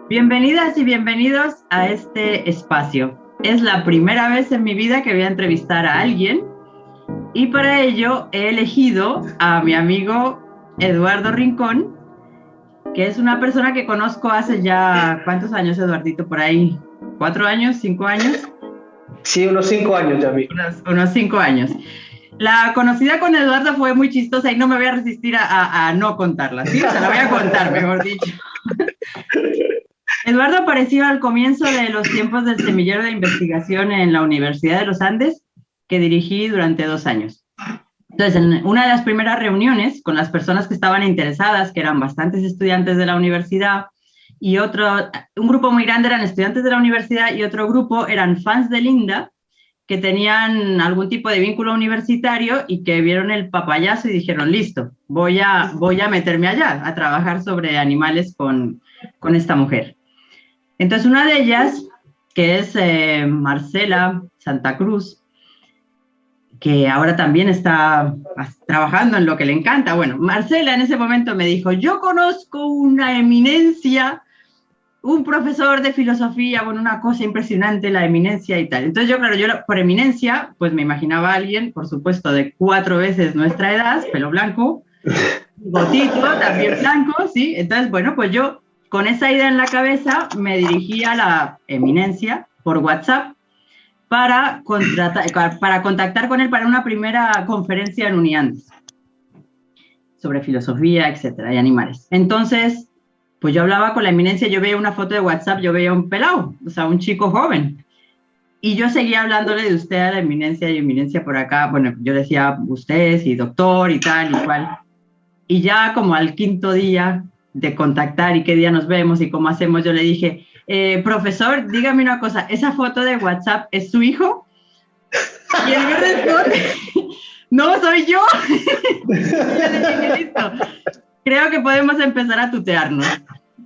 Bienvenidas y bienvenidos a este espacio. Es la primera vez en mi vida que voy a entrevistar a alguien y para ello he elegido a mi amigo Eduardo Rincón, que es una persona que conozco hace ya, ¿cuántos años, Eduardito? Por ahí, ¿4 años, 5 años? Sí, unos 5 años ya, amigo. Unos 5 años. La conocida con Eduardo fue muy chistosa y no me voy a resistir a no contarla, ¿sí? Se la voy a contar, mejor dicho. Eduardo apareció al comienzo de los tiempos del semillero de investigación en la Universidad de los Andes, que dirigí durante 2 años. Entonces, en una de las primeras reuniones con las personas que estaban interesadas, que eran bastantes estudiantes de la universidad, y un grupo muy grande eran estudiantes de la universidad y otro grupo eran fans de Linda, que tenían algún tipo de vínculo universitario y que vieron el papayazo y dijeron, listo, voy a meterme allá a trabajar sobre animales con esta mujer. Entonces, una de ellas, que es Marcela Santa Cruz, que ahora también está trabajando en lo que le encanta. Bueno, Marcela en ese momento me dijo, yo conozco una eminencia, un profesor de filosofía, bueno, una cosa impresionante, la eminencia y tal. Entonces yo, claro, yo por eminencia, pues me imaginaba a alguien, por supuesto, de 4 veces nuestra edad, pelo blanco, bigotito, también blanco, ¿sí? Entonces, bueno, pues yo con esa idea en la cabeza me dirigí a la eminencia por WhatsApp para contactar con él para una primera conferencia en Uniandes sobre filosofía, etcétera, y animales. Entonces, pues yo hablaba con la eminencia, yo veía una foto de WhatsApp, yo veía un pelado, o sea, un chico joven. Y yo seguía hablándole de usted a la eminencia y eminencia por acá. Bueno, yo decía usted y doctor y tal y cual. Y ya como al 5.º día de contactar y qué día nos vemos y cómo hacemos, yo le dije, profesor, dígame una cosa, ¿esa foto de WhatsApp es su hijo? Y él me responde, no, soy yo. Y yo le dije, listo, creo que podemos empezar a tutearnos.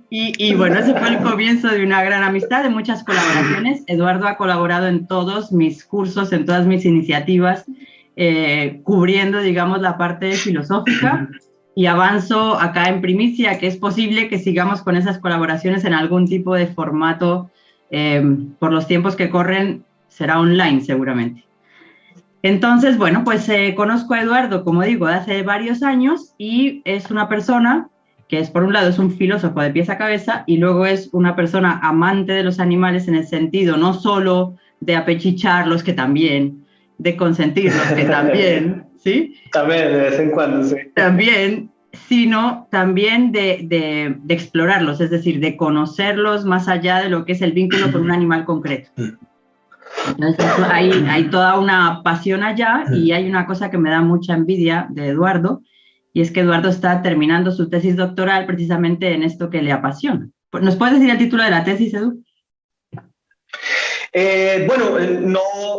Y bueno, ese fue el comienzo de una gran amistad, de muchas colaboraciones. Eduardo ha colaborado en todos mis cursos, en todas mis iniciativas, cubriendo, digamos, la parte filosófica. Y avanzo acá en primicia, que es posible que sigamos con esas colaboraciones en algún tipo de formato. Por los tiempos que corren, será online seguramente. Entonces, bueno, pues conozco a Eduardo, como digo, de hace varios años y es una persona que es, por un lado, es un filósofo de pies a cabeza y luego es una persona amante de los animales en el sentido no solo de apechicharlos, que también, de consentirlos, que también, ¿sí? También, de vez en cuando, sí. También, sino también de explorarlos, es decir, de conocerlos más allá de lo que es el vínculo con un animal concreto. Entonces, hay toda una pasión allá y hay una cosa que me da mucha envidia de Eduardo, y es que Eduardo está terminando su tesis doctoral precisamente en esto que le apasiona. ¿Nos puedes decir el título de la tesis, Edu? Bueno,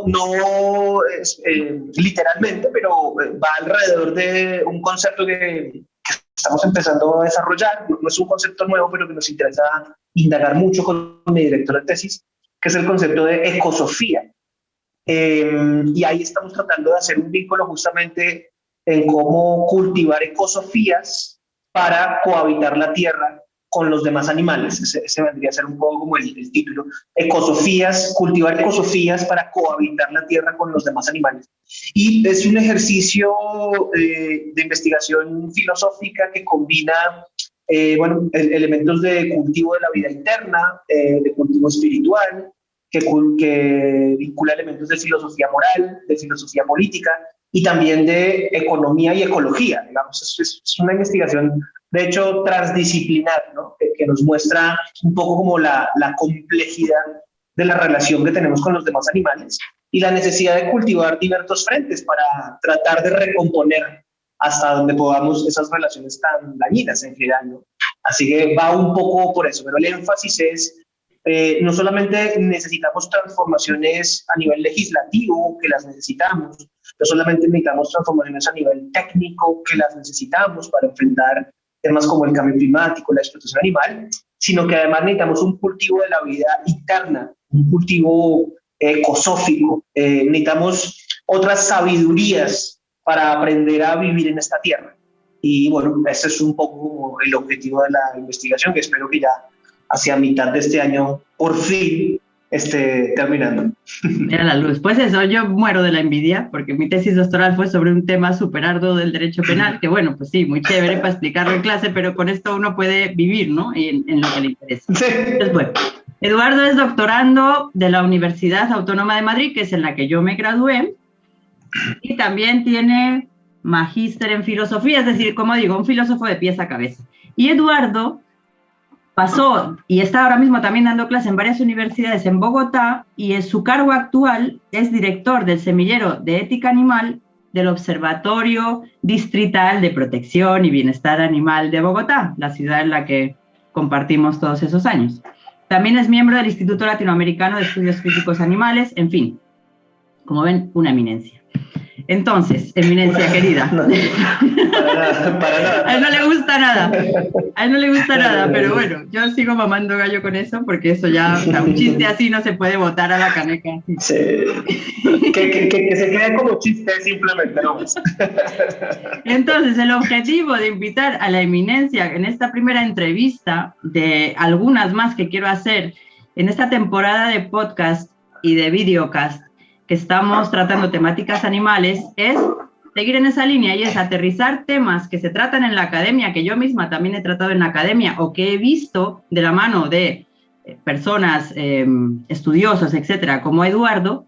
no es, literalmente, pero va alrededor de un concepto que estamos empezando a desarrollar. No es un concepto nuevo, pero que nos interesa indagar mucho con mi director de tesis, que es el concepto de ecosofía. Y ahí estamos tratando de hacer un vínculo justamente en cómo cultivar ecosofías para cohabitar la tierra con los demás animales. Ese vendría a ser un poco como el título. Ecosofías, cultivar ecosofías para cohabitar la tierra con los demás animales. Y es un ejercicio de investigación filosófica que combina elementos de cultivo de la vida interna, de cultivo espiritual, que vincula elementos de filosofía moral, de filosofía política y también de economía y ecología. Digamos, es una investigación, de hecho, transdisciplinar, ¿no? que nos muestra un poco como la complejidad de la relación que tenemos con los demás animales y la necesidad de cultivar diversos frentes para tratar de recomponer hasta donde podamos esas relaciones tan dañinas en general, ¿no? Así que va un poco por eso, pero el énfasis es no solamente necesitamos transformaciones a nivel legislativo, que las necesitamos, no solamente necesitamos transformaciones a nivel técnico, que las necesitamos para enfrentar temas como el cambio climático, la explotación animal, sino que además necesitamos un cultivo de la vida interna, un cultivo ecosófico, necesitamos otras sabidurías para aprender a vivir en esta tierra. Y bueno, ese es un poco el objetivo de la investigación, que espero que ya hacia mitad de este año, por fin, esté terminando. Mira la luz. Pues eso, yo muero de la envidia, porque mi tesis doctoral fue sobre un tema súper arduo del derecho penal, que bueno, pues sí, muy chévere para explicarlo en clase, pero con esto uno puede vivir, ¿no? En lo que le interesa. Sí. Entonces, bueno, Eduardo es doctorando de la Universidad Autónoma de Madrid, que es en la que yo me gradué, y también tiene magíster en filosofía, es decir, como digo, un filósofo de pies a cabeza. Y Eduardo pasó y está ahora mismo también dando clase en varias universidades en Bogotá, y en su cargo actual es director del semillero de ética animal del Observatorio Distrital de Protección y Bienestar Animal de Bogotá, la ciudad en la que compartimos todos esos años. También es miembro del Instituto Latinoamericano de Estudios Críticos Animales, en fin, como ven, una eminencia. Entonces, eminencia querida. No, para nada. A él no le gusta nada. A él no le gusta nada, pero bueno, yo sigo mamando gallo con eso, porque eso ya, o sea, un chiste así no se puede botar a la caneca. Sí. Que se quede como chiste simplemente, ¿no? Entonces, el objetivo de invitar a la eminencia en esta primera entrevista, de algunas más que quiero hacer en esta temporada de podcast y de videocast, que estamos tratando temáticas animales, es seguir en esa línea, y es aterrizar temas que se tratan en la academia, que yo misma también he tratado en la academia, o que he visto de la mano de personas estudiosos, etcétera, como Eduardo,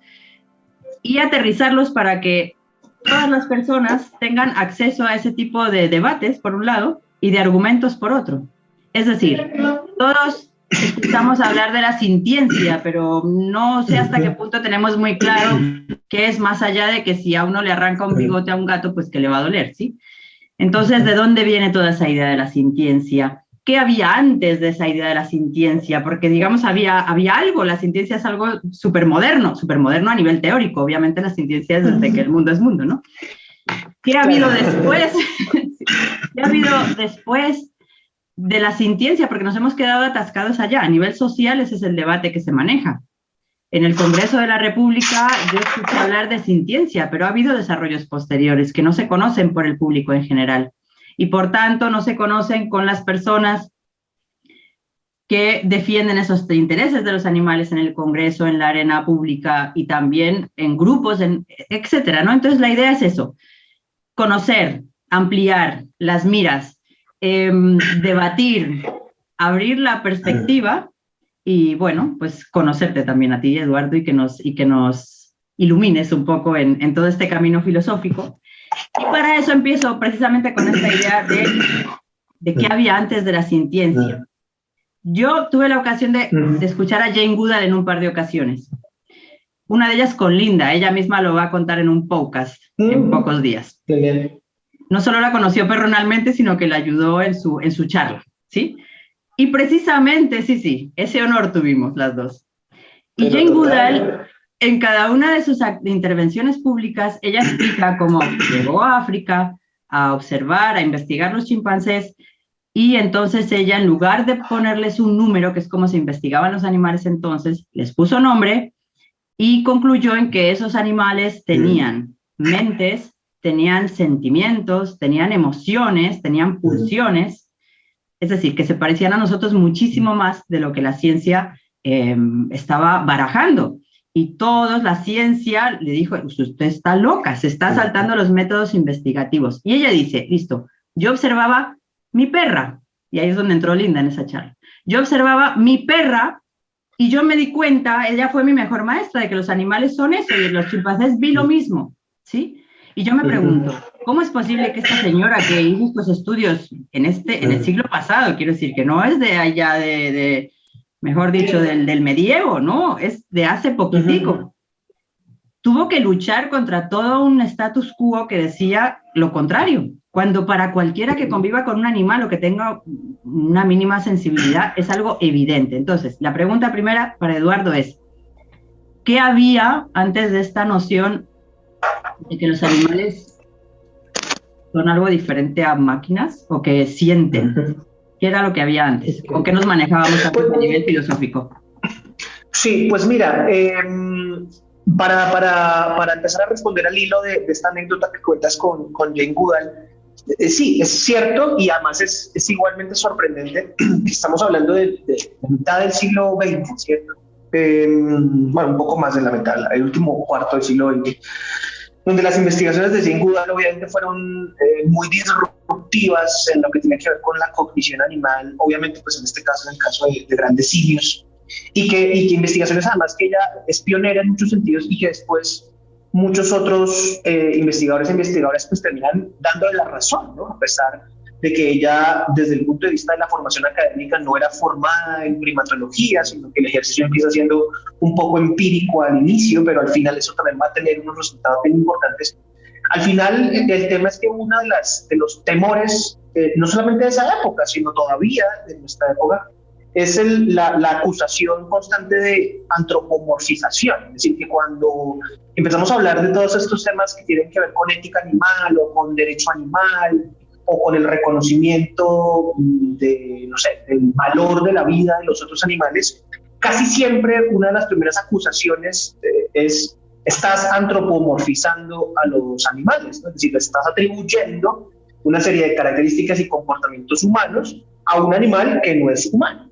y aterrizarlos para que todas las personas tengan acceso a ese tipo de debates, por un lado, y de argumentos, por otro. Es decir, todos escuchamos hablar de la sintiencia, pero no sé hasta qué punto tenemos muy claro qué es, más allá de que si a uno le arranca un bigote a un gato, pues que le va a doler, ¿sí? Entonces, ¿de dónde viene toda esa idea de la sintiencia? ¿Qué había antes de esa idea de la sintiencia? Porque, digamos, había algo, la sintiencia es algo súper moderno a nivel teórico, obviamente la sintiencia es desde que el mundo es mundo, ¿no? ¿Qué ha habido después? ¿Qué ha habido después de la sintiencia? Porque nos hemos quedado atascados allá. A nivel social ese es el debate que se maneja. En el Congreso de la República yo escuché hablar de sintiencia, pero ha habido desarrollos posteriores que no se conocen por el público en general, y por tanto no se conocen con las personas que defienden esos intereses de los animales en el Congreso, en la arena pública y también en grupos, etcétera, ¿no? Entonces la idea es eso, conocer, ampliar las miras, debatir, abrir la perspectiva y, bueno, pues conocerte también a ti, Eduardo, y que nos ilumines un poco en todo este camino filosófico. Y para eso empiezo precisamente con esta idea de qué había antes de la sintiencia. Yo tuve la ocasión de escuchar a Jane Goodall en un par de ocasiones. Una de ellas con Linda, ella misma lo va a contar en un podcast en pocos días. Bien. No solo la conoció personalmente, sino que la ayudó en su charla, ¿sí? Y precisamente, sí, ese honor tuvimos las dos. Y Jane Goodall, en cada una de sus intervenciones públicas, ella explica cómo llegó a África a observar, a investigar los chimpancés, y entonces ella, en lugar de ponerles un número, que es como se investigaban los animales entonces, les puso nombre y concluyó en que esos animales tenían mentes, tenían sentimientos, tenían emociones, tenían pulsiones, es decir, que se parecían a nosotros muchísimo más de lo que la ciencia estaba barajando. Y la ciencia le dijo, usted está loca, se está saltando los métodos investigativos. Y ella dice, listo, yo observaba mi perra, y ahí es donde entró Linda en esa charla. Yo observaba mi perra y yo me di cuenta, ella fue mi mejor maestra, de que los animales son eso, y en los chimpancés vi lo mismo, ¿sí? Y yo me pregunto, ¿cómo es posible que esta señora que hizo estos estudios en el siglo pasado, quiero decir, que no es de allá mejor dicho, del medievo, ¿no? Es de hace poquitico. Tuvo que luchar contra todo un status quo que decía lo contrario, cuando para cualquiera que conviva con un animal o que tenga una mínima sensibilidad es algo evidente. Entonces, la pregunta primera para Eduardo es, ¿qué había antes de esta noción de que los animales son algo diferente a máquinas o que sienten? ¿Qué era lo que había antes? ¿Con qué nos manejábamos a nivel filosófico? Sí, pues mira, para empezar a responder al hilo de esta anécdota que cuentas con Jane Goodall, Sí, es cierto, y además es igualmente sorprendente que estamos hablando de la mitad del siglo XX, ¿cierto? Bueno, un poco más de la mitad, el último cuarto del siglo XX, donde las investigaciones de Jane Goodall obviamente fueron muy disruptivas en lo que tiene que ver con la cognición animal, obviamente pues en este caso, en el caso de grandes simios, y que investigaciones además que ella es pionera en muchos sentidos y que después muchos otros investigadores e investigadoras pues terminan dándole la razón, ¿no? A pesar de que ella desde el punto de vista de la formación académica no era formada en primatología, sino que el ejercicio empieza siendo un poco empírico al inicio, pero al final eso también va a tener unos resultados bien importantes. Al final el tema es que uno de los temores, no solamente de esa época, sino todavía de nuestra época, es la acusación constante de antropomorfización. Es decir, que cuando empezamos a hablar de todos estos temas que tienen que ver con ética animal o con derecho animal o con el reconocimiento de, no sé, del valor de la vida de los otros animales, casi siempre una de las primeras acusaciones es estás antropomorfizando a los animales, ¿no? Es decir, le estás atribuyendo una serie de características y comportamientos humanos a un animal que no es humano.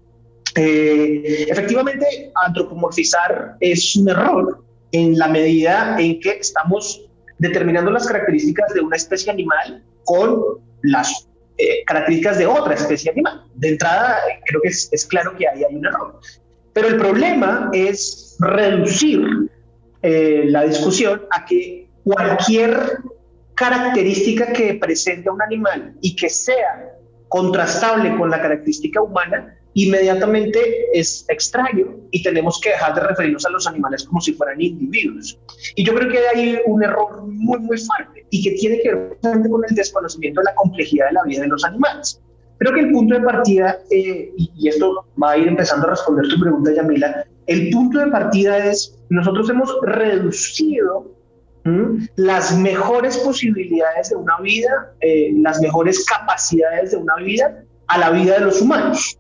Efectivamente, antropomorfizar es un error en la medida en que estamos determinando las características de una especie animal con las características de otra especie animal. De entrada, creo que es claro que ahí hay un error. Pero el problema es reducir la discusión a que cualquier característica que presente un animal y que sea contrastable con la característica humana, inmediatamente es extraño y tenemos que dejar de referirnos a los animales como si fueran individuos. Y yo creo que hay un error muy, muy fuerte y que tiene que ver con el desconocimiento de la complejidad de la vida de los animales. Creo que el punto de partida, y esto va a ir empezando a responder tu pregunta, Yamila, el punto de partida es, nosotros hemos reducido las mejores posibilidades de una vida, las mejores capacidades de una vida a la vida de los humanos.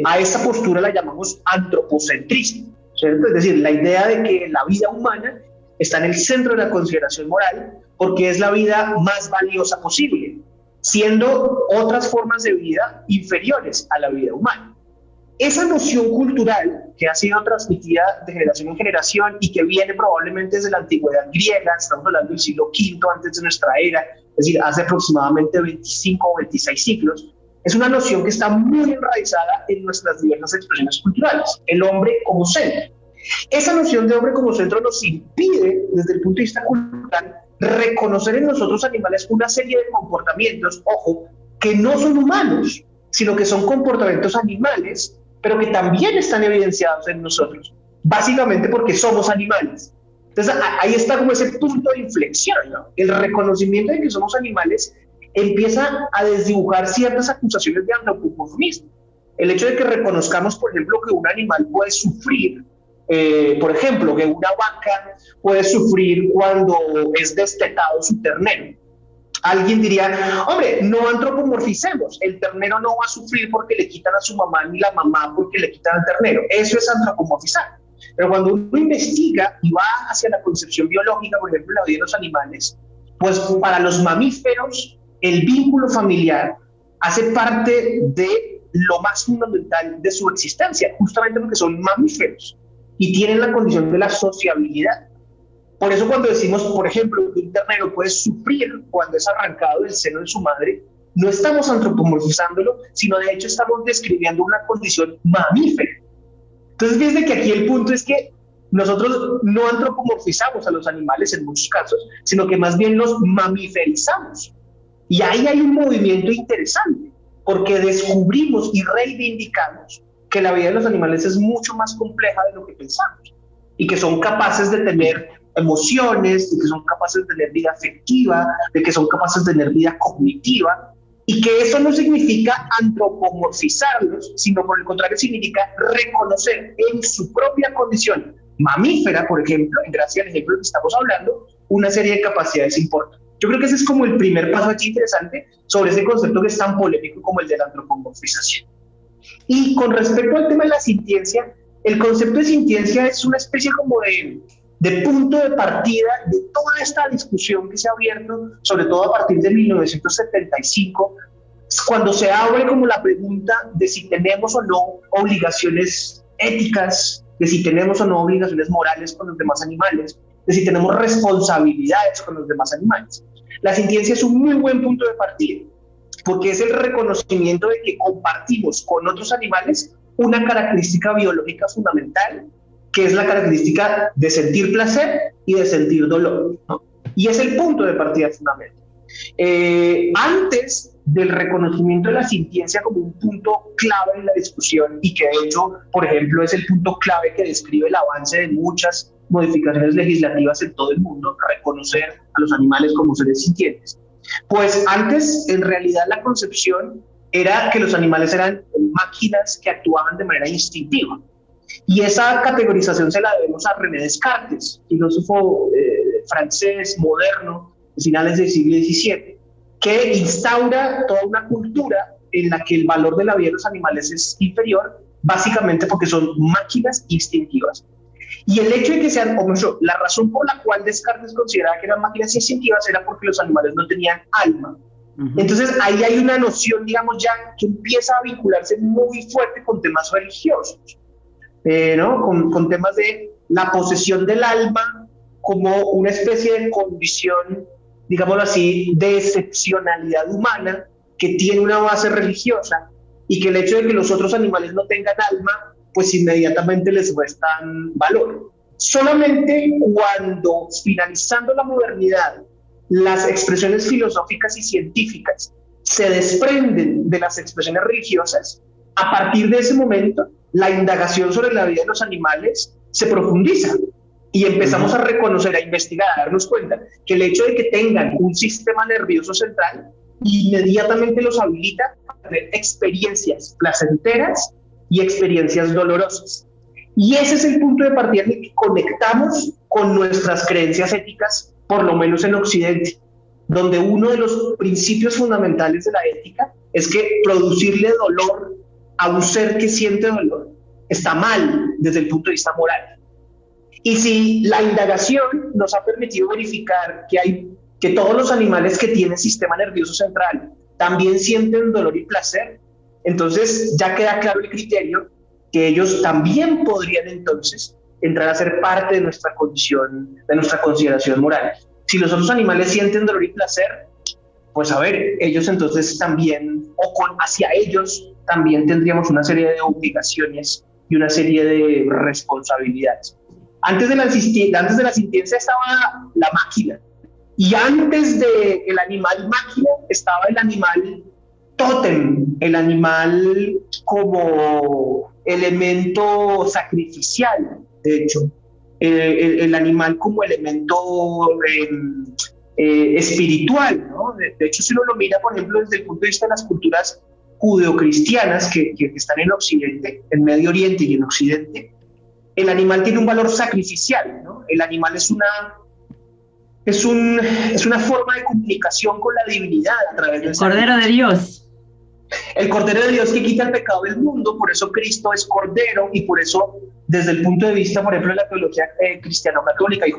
A esta postura la llamamos antropocentrismo, ¿cierto? Es decir, la idea de que la vida humana está en el centro de la consideración moral porque es la vida más valiosa posible, siendo otras formas de vida inferiores a la vida humana. Esa noción cultural que ha sido transmitida de generación en generación y que viene probablemente desde la antigüedad griega, estamos hablando del siglo V antes de nuestra era, es decir, hace aproximadamente 25 o 26 siglos, es una noción que está muy enraizada en nuestras diversas expresiones culturales, el hombre como centro. Esa noción de hombre como centro nos impide, desde el punto de vista cultural, reconocer en los otros animales una serie de comportamientos, ojo, que no son humanos, sino que son comportamientos animales, pero que también están evidenciados en nosotros, básicamente porque somos animales. Entonces ahí está como ese punto de inflexión, ¿no? El reconocimiento de que somos animales empieza a desdibujar ciertas acusaciones de antropomorfismo. El hecho de que reconozcamos, por ejemplo, que un animal puede sufrir, por ejemplo, que una vaca puede sufrir cuando es destetado su ternero. Alguien diría, hombre, no antropomorficemos, el ternero no va a sufrir porque le quitan a su mamá ni la mamá porque le quitan al ternero. Eso es antropomorfizar. Pero cuando uno investiga y va hacia la concepción biológica, por ejemplo, la vida de los animales, pues para los mamíferos el vínculo familiar hace parte de lo más fundamental de su existencia, justamente porque son mamíferos y tienen la condición de la sociabilidad. Por eso cuando decimos, por ejemplo, que un ternero puede sufrir cuando es arrancado del seno de su madre, no estamos antropomorfizándolo, sino de hecho estamos describiendo una condición mamífera. Entonces, fíjense que aquí el punto es que nosotros no antropomorfizamos a los animales en muchos casos, sino que más bien los mamiferizamos. Y ahí hay un movimiento interesante, porque descubrimos y reivindicamos que la vida de los animales es mucho más compleja de lo que pensamos y que son capaces de tener emociones, de que son capaces de tener vida afectiva, de que son capaces de tener vida cognitiva, y que eso no significa antropomorfizarlos, sino por el contrario significa reconocer en su propia condición mamífera, por ejemplo, en gracia al ejemplo que estamos hablando, una serie de capacidades importantes. Yo creo que ese es como el primer paso aquí interesante sobre ese concepto que es tan polémico como el de la antropomorfización. Y con respecto al tema de la sintiencia, el concepto de sintiencia es una especie como de de punto de partida de toda esta discusión que se ha abierto, sobre todo a partir de 1975, cuando se abre como la pregunta de si tenemos o no obligaciones éticas, de si tenemos o no obligaciones morales con los demás animales, de si tenemos responsabilidades con los demás animales. La sintiencia es un muy buen punto de partida, porque es el reconocimiento de que compartimos con otros animales una característica biológica fundamental, que es la característica de sentir placer y de sentir dolor, ¿no? Y es el punto de partida fundamental. Antes del reconocimiento de la sintiencia como un punto clave en la discusión, y que de hecho, por ejemplo, es el punto clave que describe el avance de muchas modificaciones legislativas en todo el mundo, reconocer a los animales como seres sintientes. Pues antes, en realidad, la concepción era que los animales eran máquinas que actuaban de manera instintiva. Y esa categorización se la debemos a René Descartes, filósofo francés moderno de finales del siglo XVII, que instaura toda una cultura en la que el valor de la vida de los animales es inferior, básicamente porque son máquinas instintivas. Y el hecho de que sean, o mejor, la razón por la cual Descartes consideraba que eran máquinas instintivas era porque los animales no tenían alma. Entonces ahí hay una noción, digamos, ya que empieza a vincularse muy fuerte con temas religiosos, ¿no? Con temas de la posesión del alma como una especie de condición, digámoslo así, de excepcionalidad humana que tiene una base religiosa, y que el hecho de que los otros animales no tengan alma, pues inmediatamente les restan valor. Solamente cuando, finalizando la modernidad, las expresiones filosóficas y científicas se desprenden de las expresiones religiosas, a partir de ese momento, la indagación sobre la vida de los animales se profundiza y empezamos a reconocer, a investigar, a darnos cuenta que el hecho de que tengan un sistema nervioso central inmediatamente los habilita a tener experiencias placenteras y experiencias dolorosas. Y ese es el punto de partida en el que conectamos con nuestras creencias éticas, por lo menos en Occidente, donde uno de los principios fundamentales de la ética es que producirle dolor a un ser que siente dolor está mal desde el punto de vista moral. Y si la indagación nos ha permitido verificar que todos los animales que tienen sistema nervioso central también sienten dolor y placer, entonces ya queda claro el criterio que ellos también podrían entonces entrar a ser parte de nuestra condición, de nuestra consideración moral. Si los otros animales sienten dolor y placer, pues a ver, ellos entonces también, hacia ellos también tendríamos una serie de obligaciones y una serie de responsabilidades. Antes de la sintiencia estaba la máquina, y antes del animal máquina estaba el animal tótem, el animal como elemento sacrificial, de hecho, el animal como elemento espiritual, ¿no? De hecho, si uno lo mira, por ejemplo, desde el punto de vista de las culturas judeocristianas que están en Occidente, en Medio Oriente y en Occidente, el animal tiene un valor sacrificial, ¿no? El animal es una forma de comunicación con la divinidad a través del Cordero de Dios. El Cordero de Dios que quita el pecado del mundo, por eso Cristo es Cordero, y por eso, desde el punto de vista, por ejemplo, de la teología cristiano-católica y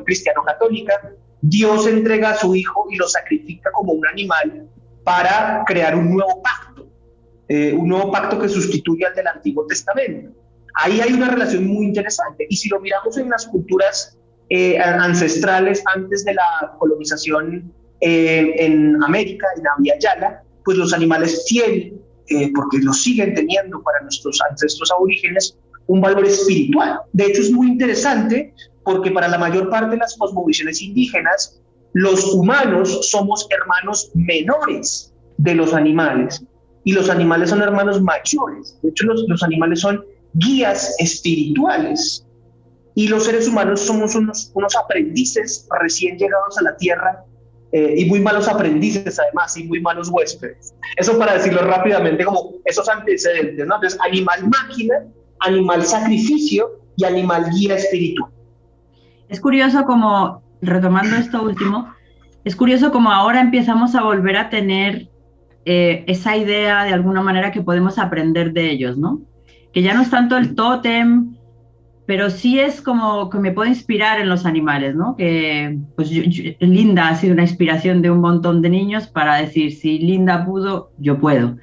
cristiano-católica, Dios entrega a su Hijo y lo sacrifica como un animal para crear un nuevo pacto que sustituye al del Antiguo Testamento. Ahí hay una relación muy interesante, y si lo miramos en las culturas ancestrales antes de la colonización en América, en Abya Yala, pues los animales tienen, porque lo siguen teniendo para nuestros ancestros aborígenes, un valor espiritual. De hecho, es muy interesante porque para la mayor parte de las cosmovisiones indígenas, los humanos somos hermanos menores de los animales, y los animales son hermanos mayores. De hecho, los animales son guías espirituales, y los seres humanos somos unos aprendices recién llegados a la tierra, y muy malos aprendices además, y muy malos huéspedes. Eso para decirlo rápidamente, como esos antecedentes, ¿no? Entonces, animal máquina, animal sacrificio y animal guía espiritual. Es curioso como, retomando esto último, es curioso como ahora empezamos a volver a tener esa idea de alguna manera que podemos aprender de ellos, ¿no? Que ya no es tanto el tótem, pero sí es como que me puedo inspirar en los animales, ¿no? Que pues Linda ha sido una inspiración de un montón de niños para decir, si Linda pudo, yo puedo.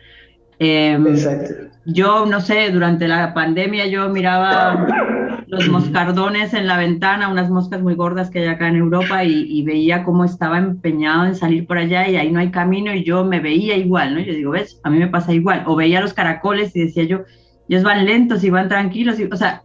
Eh, Exacto. yo, no sé, durante la pandemia yo miraba los moscardones en la ventana, unas moscas muy gordas que hay acá en Europa, y veía cómo estaba empeñado en salir por allá y ahí no hay camino y yo me veía igual, ¿no? Yo digo, ¿ves? A mí me pasa igual. O veía los caracoles y decía yo, ellos van lentos y van tranquilos, y, o sea,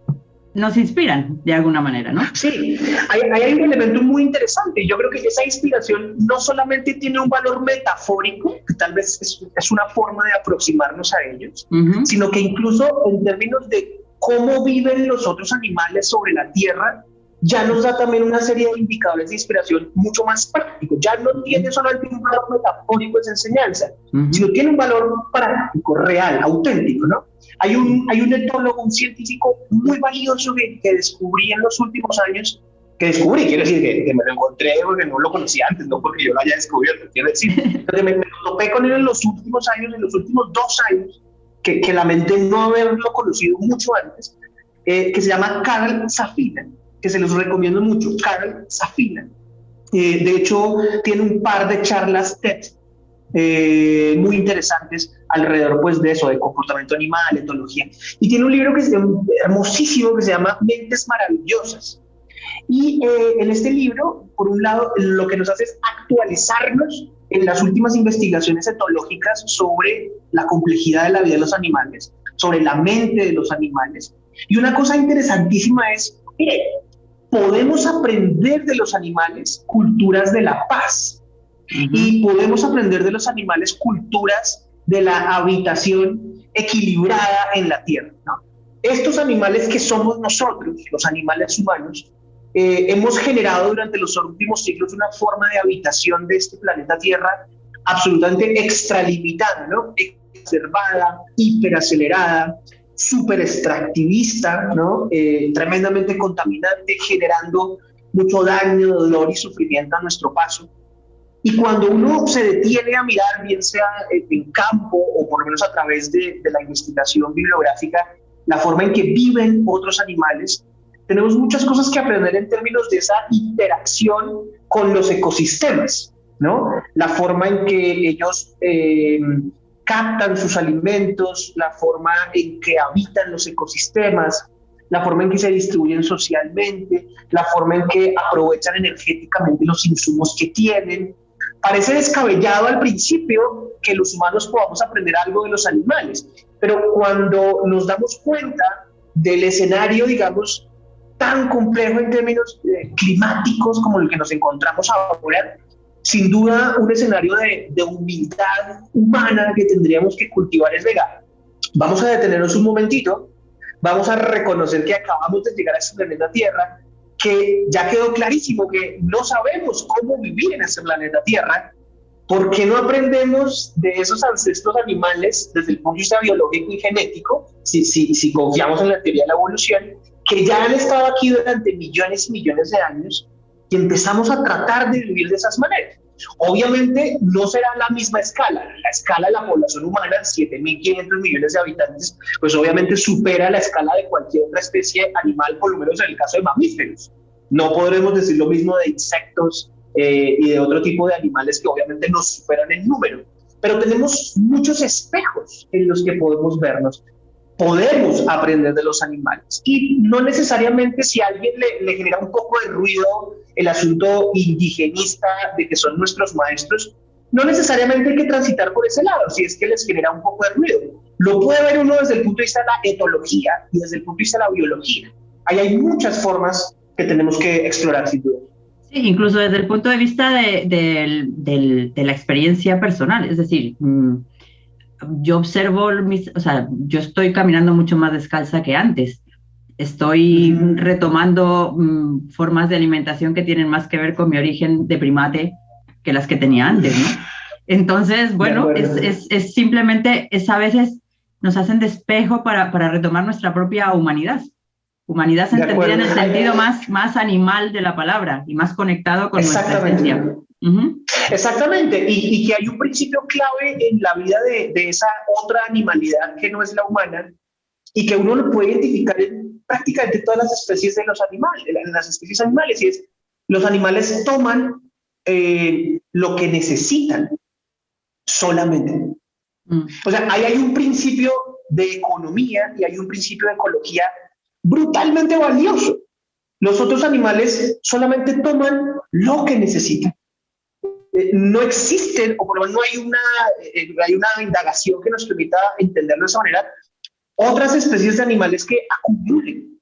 nos inspiran de alguna manera, ¿no? Sí, hay un elemento muy interesante. Yo creo que esa inspiración no solamente tiene un valor metafórico, que tal vez es una forma de aproximarnos a ellos, sino que incluso en términos de cómo viven los otros animales sobre la Tierra, ya nos da también una serie de indicadores de inspiración mucho más prácticos. Ya no tiene solamente un valor metafórico esa enseñanza, sino tiene un valor práctico, real, auténtico, ¿no? Hay un etólogo, un científico muy valioso que descubrí en los últimos años, quiero decir que me lo encontré porque no lo conocía antes, no porque yo lo haya descubierto, quiero decir, pero me topé con él en los últimos años, en los últimos 2 años, que lamenté no haberlo conocido mucho antes, que se llama Carl Safina, que se los recomiendo mucho, Carl Safina. De hecho, tiene un par de charlas TED muy interesantes alrededor pues de eso, de comportamiento animal, etología. Y tiene un libro que es hermosísimo que se llama Mentes Maravillosas. Y en este libro, por un lado, lo que nos hace es actualizarnos en las últimas investigaciones etológicas sobre la complejidad de la vida de los animales, sobre la mente de los animales. Y una cosa interesantísima es, mire, podemos aprender de los animales culturas de la paz. Y podemos aprender de los animales culturas de la habitación equilibrada en la tierra, ¿no? Estos animales que somos nosotros, los animales humanos, hemos generado durante los últimos siglos una forma de habitación de este planeta Tierra absolutamente extralimitada, ¿no? Exacerbada, hiperacelerada, súper extractivista, ¿no? Tremendamente contaminante, generando mucho daño, dolor y sufrimiento a nuestro paso. Y cuando uno se detiene a mirar, bien sea en campo o por lo menos a través de la investigación bibliográfica, la forma en que viven otros animales, tenemos muchas cosas que aprender en términos de esa interacción con los ecosistemas, ¿no? La forma en que ellos captan sus alimentos, la forma en que habitan los ecosistemas, la forma en que se distribuyen socialmente, la forma en que aprovechan energéticamente los insumos que tienen. Parece descabellado al principio que los humanos podamos aprender algo de los animales, pero cuando nos damos cuenta del escenario, digamos, tan complejo en términos climáticos como el que nos encontramos ahora, sin duda un escenario de humildad humana que tendríamos que cultivar es legal. Vamos a detenernos un momentito, vamos a reconocer que acabamos de llegar a este planeta Tierra, que ya quedó clarísimo que no sabemos cómo vivir en este planeta Tierra. ¿Por qué no aprendemos de esos ancestros animales desde el punto de vista biológico y genético, si confiamos en la teoría de la evolución, que ya han estado aquí durante millones y millones de años, y empezamos a tratar de vivir de esas maneras? Obviamente no será la misma escala. La escala de la población humana, 7.500 millones de habitantes, pues obviamente supera la escala de cualquier otra especie animal, por lo menos en el caso de mamíferos. No podremos decir lo mismo de insectos y de otro tipo de animales que obviamente nos superan en número. Pero tenemos muchos espejos en los que podemos vernos. Podemos aprender de los animales. Y no necesariamente si a alguien le genera un poco de ruido el asunto indigenista de que son nuestros maestros, no necesariamente hay que transitar por ese lado, si es que les genera un poco de ruido. Lo puede ver uno desde el punto de vista de la etología y desde el punto de vista de la biología. Ahí hay muchas formas que tenemos que explorar, sin duda. Sí, incluso desde el punto de vista de la experiencia personal, es decir, yo observo, o sea, yo estoy caminando mucho más descalza que antes. Estoy retomando formas de alimentación que tienen más que ver con mi origen de primate que las que tenía antes, ¿no? Entonces, bueno, es simplemente, a veces nos hacen de espejo para retomar nuestra propia humanidad. Humanidad entendida en el sentido más animal de la palabra y más conectado con nuestra esencia. Exactamente, y que hay un principio clave en la vida de esa otra animalidad que no es la humana, y que uno lo puede identificar en prácticamente todas las especies de los animales, en las especies animales, y es, los animales toman lo que necesitan solamente. O sea, ahí hay un principio de economía y hay un principio de ecología brutalmente valioso. Los otros animales solamente toman lo que necesitan. No existen, o por lo menos no hay una indagación que nos permita entenderlo de esa manera, otras especies de animales que acumulen.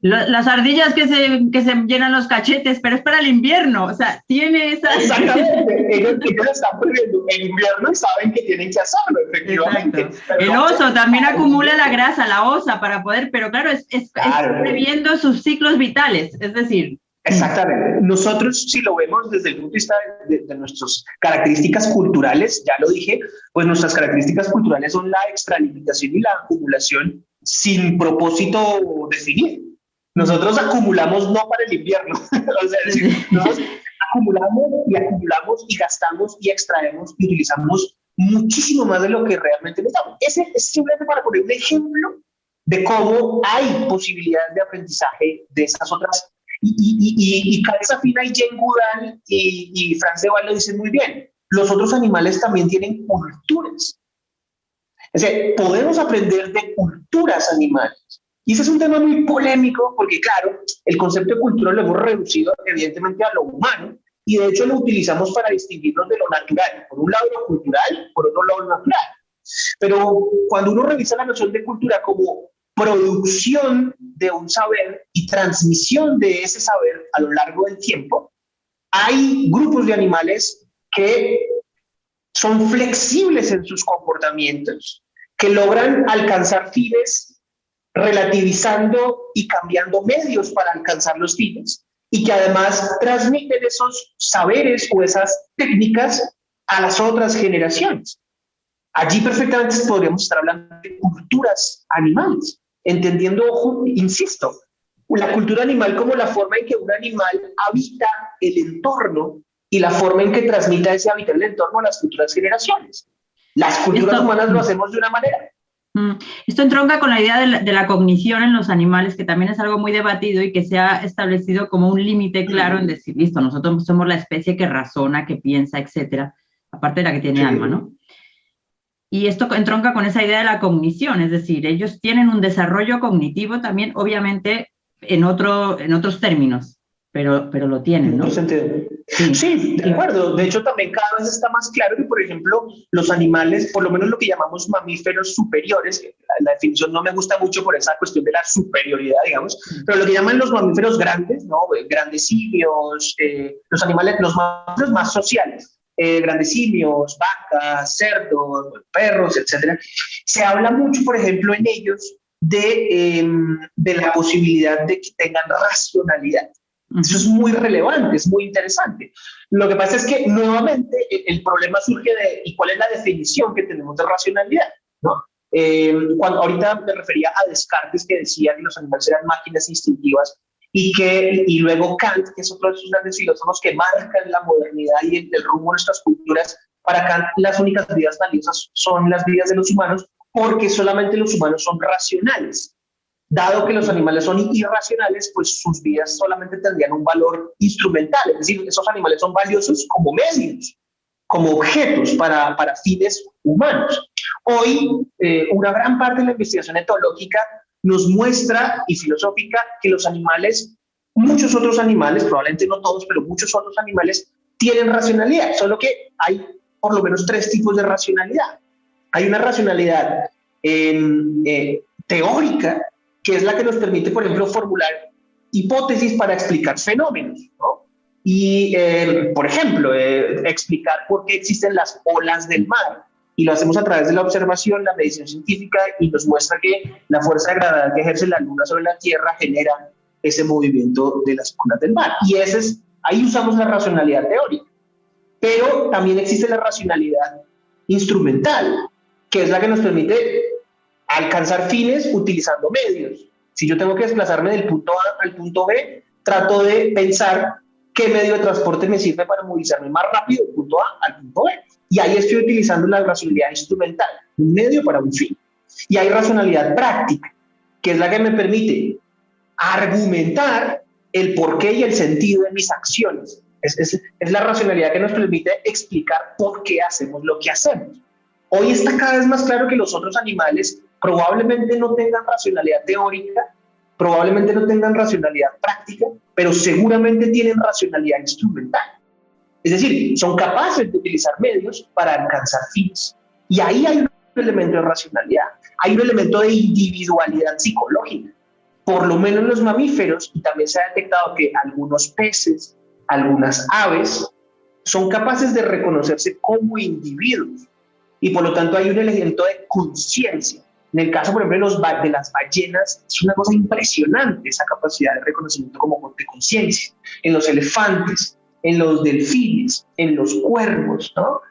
Las ardillas que se llenan los cachetes, pero es para el invierno, o sea, tiene esa... Exactamente, ellos están previendo el invierno y saben que tienen que hacerlo, efectivamente. El oso también acumula la grasa, la osa, para poder, pero claro, es previendo sus ciclos vitales, es decir... Exactamente. Nosotros, si lo vemos desde el punto de vista de nuestras características culturales, ya lo dije, pues nuestras características culturales son la extralimitación y la acumulación sin propósito definido. Nosotros acumulamos no para el invierno, o sea, es decir, nosotros acumulamos y gastamos y extraemos y utilizamos muchísimo más de lo que realmente necesitamos. Ese es simplemente para poner un ejemplo de cómo hay posibilidades de aprendizaje de esas otras. Y Cabeza Fina y Jane Goodall y Franz de Waal lo dicen muy bien. Los otros animales también tienen culturas. Es decir, podemos aprender de culturas animales. Y ese es un tema muy polémico porque, claro, el concepto de cultura lo hemos reducido evidentemente a lo humano y de hecho lo utilizamos para distinguirnos de lo natural. Por un lado lo cultural, por otro lado lo natural. Pero cuando uno revisa la noción de cultura como producción de un saber y transmisión de ese saber a lo largo del tiempo, hay grupos de animales que son flexibles en sus comportamientos, que logran alcanzar fines relativizando y cambiando medios para alcanzar los fines y que además transmiten esos saberes o esas técnicas a las otras generaciones. Allí perfectamente podríamos estar hablando de culturas animales, entendiendo, insisto, la cultura animal como la forma en que un animal habita el entorno y la forma en que transmita ese hábitat del entorno a las futuras generaciones. Las culturas humanas lo hacemos de una manera. Esto entronca con la idea de la cognición en los animales, que también es algo muy debatido y que se ha establecido como un límite claro en decir, listo, nosotros somos la especie que razona, que piensa, etcétera, aparte de la que tiene alma, ¿no? Y esto entronca con esa idea de la cognición, es decir, ellos tienen un desarrollo cognitivo también, obviamente, en otros términos, pero lo tienen, ¿no? En otro sentido. Sí, de acuerdo. De hecho, también cada vez está más claro que, por ejemplo, los animales, por lo menos lo que llamamos mamíferos superiores, la definición no me gusta mucho por esa cuestión de la superioridad, digamos, pero lo que llaman los mamíferos grandes, ¿no? Grandes simios, los mamíferos más sociales, grandes simios, vacas, cerdos, perros, etcétera. Se habla mucho, por ejemplo, en ellos de la posibilidad de que tengan racionalidad. Eso es muy relevante, es muy interesante. Lo que pasa es que nuevamente el problema surge de ¿y cuál es la definición que tenemos de racionalidad? ¿No? Cuando ahorita me refería a Descartes, que decía que los animales eran máquinas instintivas y luego Kant, que es otro de esos grandes filósofos que marcan la modernidad y el rumbo de nuestras culturas. Para Kant las únicas vidas valiosas son las vidas de los humanos porque solamente los humanos son racionales. Dado que los animales son irracionales, pues sus vidas solamente tendrían un valor instrumental, es decir, esos animales son valiosos como medios, como objetos para fines humanos. Hoy, una gran parte de la investigación etológica nos muestra, y filosófica, que los animales, muchos otros animales, probablemente no todos, pero muchos otros animales tienen racionalidad, solo que hay por lo menos 3 tipos de racionalidad. Hay una racionalidad teórica, que es la que nos permite, por ejemplo, formular hipótesis para explicar fenómenos, ¿no? Y, por ejemplo, explicar por qué existen las olas del mar. Y lo hacemos a través de la observación, la medición científica, y nos muestra que la fuerza de gravedad que ejerce la Luna sobre la Tierra genera ese movimiento de las olas del mar. Y ahí usamos la racionalidad teórica. Pero también existe la racionalidad instrumental, que es la que nos permite alcanzar fines utilizando medios. Si yo tengo que desplazarme del punto A al punto B, trato de pensar qué medio de transporte me sirve para movilizarme más rápido del punto A al punto B. Y ahí estoy utilizando la racionalidad instrumental, un medio para un fin. Y hay racionalidad práctica, que es la que me permite argumentar el porqué y el sentido de mis acciones. Es la racionalidad que nos permite explicar por qué hacemos lo que hacemos. Hoy está cada vez más claro que los otros animales probablemente no tengan racionalidad teórica, probablemente no tengan racionalidad práctica, pero seguramente tienen racionalidad instrumental. Es decir, son capaces de utilizar medios para alcanzar fines. Y ahí hay un elemento de racionalidad, hay un elemento de individualidad psicológica. Por lo menos los mamíferos, y también se ha detectado que algunos peces, algunas aves, son capaces de reconocerse como individuos. Y por lo tanto hay un elemento de conciencia. En el caso, por ejemplo, de las ballenas, es una cosa impresionante esa capacidad de reconocimiento como de conciencia. En los elefantes, en los delfines, en los cuervos, ¿no?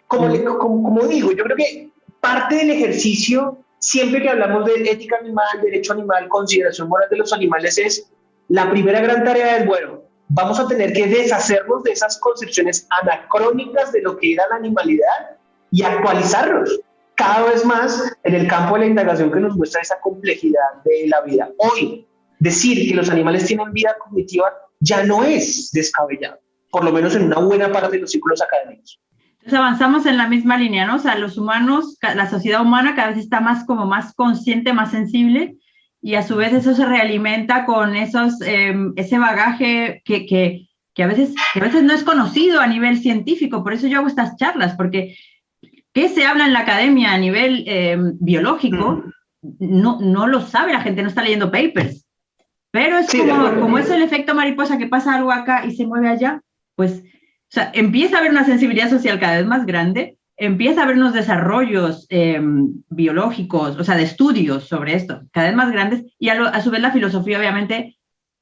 Como digo, yo creo que parte del ejercicio, siempre que hablamos de ética animal, derecho animal, consideración moral de los animales, es la primera gran tarea es, bueno, vamos a tener que deshacernos de esas concepciones anacrónicas de lo que era la animalidad y actualizarlos cada vez más en el campo de la indagación que nos muestra esa complejidad de la vida. Hoy, decir que los animales tienen vida cognitiva ya no es descabellado, por lo menos en una buena parte de los círculos académicos. Entonces avanzamos en la misma línea, ¿no? O sea, los humanos, la sociedad humana cada vez está más consciente, más sensible, y a su vez eso se realimenta con ese bagaje que a veces no es conocido a nivel científico. Por eso yo hago estas charlas, porque ¿qué se habla en la academia a nivel biológico? No lo sabe la gente, no está leyendo papers. Pero es como es el efecto mariposa, que pasa algo acá y se mueve allá, pues, o sea, empieza a haber una sensibilidad social cada vez más grande, empieza a haber unos desarrollos biológicos, o sea, de estudios sobre esto, cada vez más grandes, y a su vez la filosofía obviamente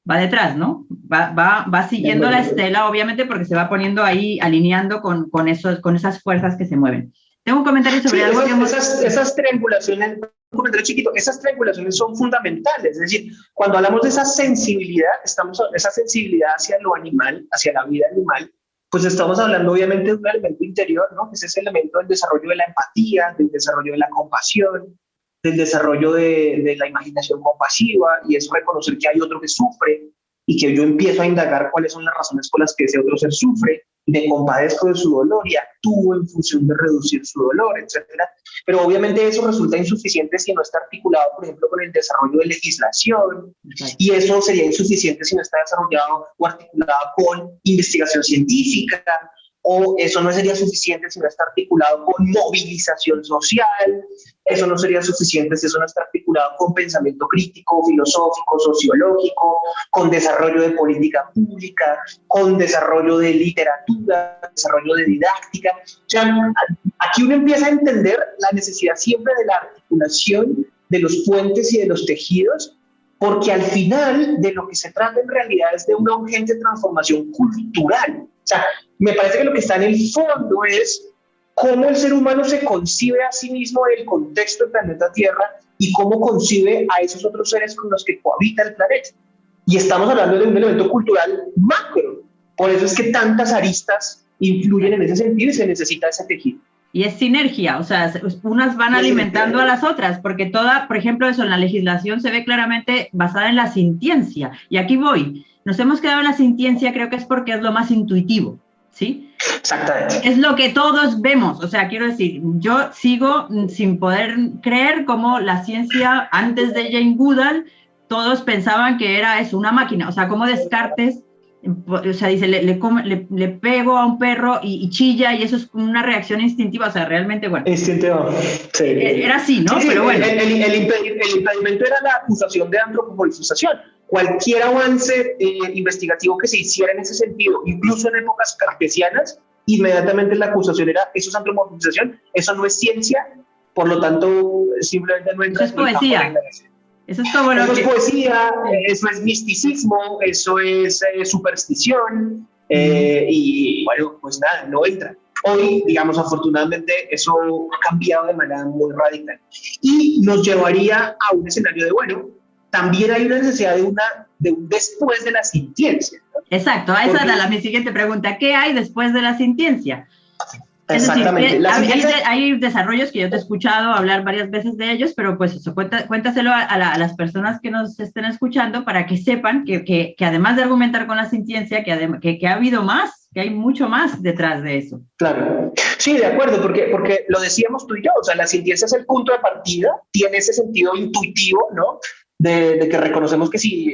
va detrás, ¿no? Va siguiendo la estela, obviamente, porque se va poniendo ahí, alineando con esas fuerzas que se mueven. Tengo un comentario sobre algo que esas triangulaciones, un comentario chiquito, esas triangulaciones son fundamentales. Es decir, cuando hablamos de esa sensibilidad, esa sensibilidad hacia lo animal, hacia la vida animal, pues estamos hablando obviamente de un elemento interior, ¿no? Que es ese elemento del desarrollo de la empatía, del desarrollo de la compasión, del desarrollo de la imaginación compasiva, y es reconocer que hay otro que sufre y que yo empiezo a indagar cuáles son las razones por las que ese otro ser sufre, y me compadezco de su dolor y actúo en función de reducir su dolor, etcétera. Pero obviamente eso resulta insuficiente si no está articulado, por ejemplo, con el desarrollo de legislación, y eso sería insuficiente si no está desarrollado o articulado con investigación científica, o eso no sería suficiente si no está articulado con movilización social, eso no sería suficiente si eso no está articulado con pensamiento crítico, filosófico, sociológico, con desarrollo de política pública, con desarrollo de literatura, desarrollo de didáctica. O sea, aquí uno empieza a entender la necesidad siempre de la articulación de los puentes y de los tejidos, porque al final de lo que se trata en realidad es de una urgente transformación cultural. O sea, me parece que lo que está en el fondo es cómo el ser humano se concibe a sí mismo en el contexto del planeta Tierra y cómo concibe a esos otros seres con los que cohabita el planeta. Y estamos hablando de un elemento cultural macro. Por eso es que tantas aristas influyen en ese sentido y se necesita ese tejido. Y es sinergia, o sea, unas van alimentando a las otras, porque por ejemplo, eso en la legislación se ve claramente basada en la sintiencia. Y aquí voy. Nos hemos quedado en la sintiencia, creo que es porque es lo más intuitivo, ¿sí? Exactamente. Es lo que todos vemos, o sea, quiero decir, yo sigo sin poder creer cómo la ciencia, antes de Jane Goodall, todos pensaban que era eso, una máquina, o sea, como Descartes, o sea, dice, le pego a un perro y chilla, y eso es una reacción instintiva, o sea, realmente, bueno. Instintiva, sí. Era así, ¿no? Sí, pero bueno. El impedimento era la acusación de antropomorfización. Cualquier avance investigativo que se hiciera en ese sentido, incluso en épocas cartesianas, inmediatamente la acusación era, eso es antropomorfización, eso no es ciencia, por lo tanto, simplemente no entra. Eso es poesía. Eso es todo eso es poesía, eso es misticismo, eso es superstición, y bueno, pues nada, no entra. Hoy, digamos, afortunadamente, eso ha cambiado de manera muy radical. Y nos llevaría a un escenario de, bueno, también hay una necesidad de un después de la sintiencia, ¿no? Exacto, esa era mi siguiente pregunta. ¿Qué hay después de la sintiencia? Exactamente. Hay desarrollos que yo te he escuchado hablar varias veces de ellos, pero pues eso, cuéntaselo a las personas que nos estén escuchando para que sepan que además de argumentar con la ciencia, que ha habido más, que hay mucho más detrás de eso. Claro. Sí, de acuerdo, porque lo decíamos tú y yo, o sea, la ciencia es el punto de partida, tiene ese sentido intuitivo, ¿no? De que reconocemos que si,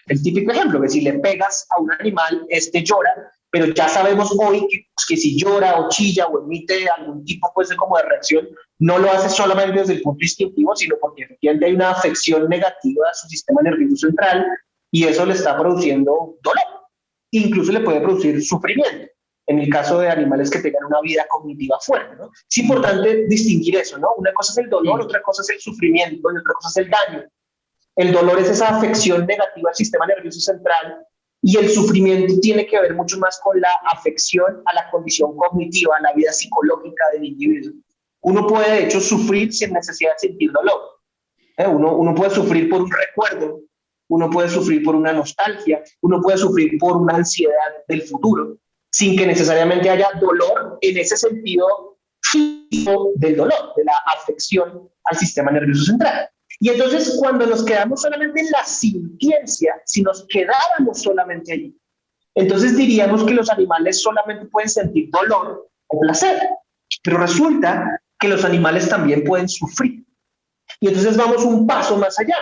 el típico ejemplo, que si le pegas a un animal, este llora, pero ya sabemos hoy que si llora o chilla o emite algún tipo pues, como de reacción, no lo hace solamente desde el punto instintivo, sino porque efectivamente hay una afección negativa a su sistema nervioso central y eso le está produciendo dolor. Incluso le puede producir sufrimiento en el caso de animales que tengan una vida cognitiva fuerte, ¿no? Es importante distinguir eso, ¿no? Una cosa es el dolor, otra cosa es el sufrimiento y otra cosa es el daño. El dolor es esa afección negativa al sistema nervioso central y el sufrimiento tiene que ver mucho más con la afección a la condición cognitiva, a la vida psicológica del individuo. Uno puede, de hecho, sufrir sin necesidad de sentir dolor. Uno puede sufrir por un recuerdo, uno puede sufrir por una nostalgia, uno puede sufrir por una ansiedad del futuro, sin que necesariamente haya dolor en ese sentido físico del dolor, de la afección al sistema nervioso central. Y entonces, cuando nos quedamos solamente en la sintiencia, si nos quedáramos solamente allí, entonces diríamos que los animales solamente pueden sentir dolor o placer. Pero resulta que los animales también pueden sufrir. Y entonces vamos un paso más allá.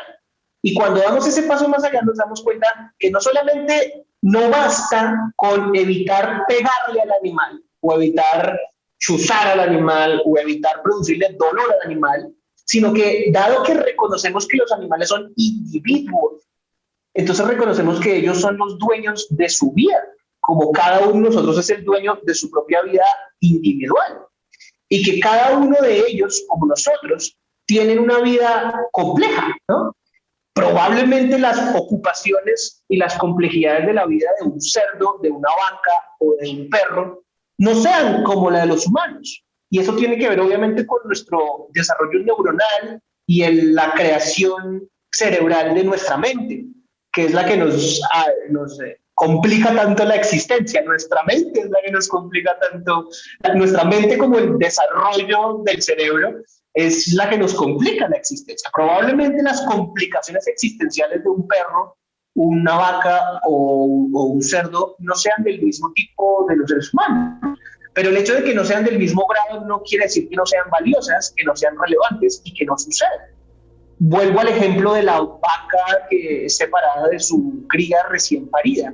Y cuando damos ese paso más allá, nos damos cuenta que no solamente no basta con evitar pegarle al animal, o evitar chuzar al animal, o evitar producirle dolor al animal, sino que dado que reconocemos que los animales son individuos, entonces reconocemos que ellos son los dueños de su vida, como cada uno de nosotros es el dueño de su propia vida individual, y que cada uno de ellos, como nosotros, tienen una vida compleja, ¿no? Probablemente las ocupaciones y las complejidades de la vida de un cerdo, de una vaca o de un perro no sean como la de los humanos. Y eso tiene que ver obviamente con nuestro desarrollo neuronal y la creación cerebral de nuestra mente, que es la que nos complica tanto la existencia. Nuestra mente es la que nos complica tanto, nuestra mente como el desarrollo del cerebro es la que nos complica la existencia. Probablemente las complicaciones existenciales de un perro, una vaca o un cerdo no sean del mismo tipo de los seres humanos. Pero el hecho de que no sean del mismo grado no quiere decir que no sean valiosas, que no sean relevantes y que no sucedan. Vuelvo al ejemplo de la vaca que es separada de su cría recién parida.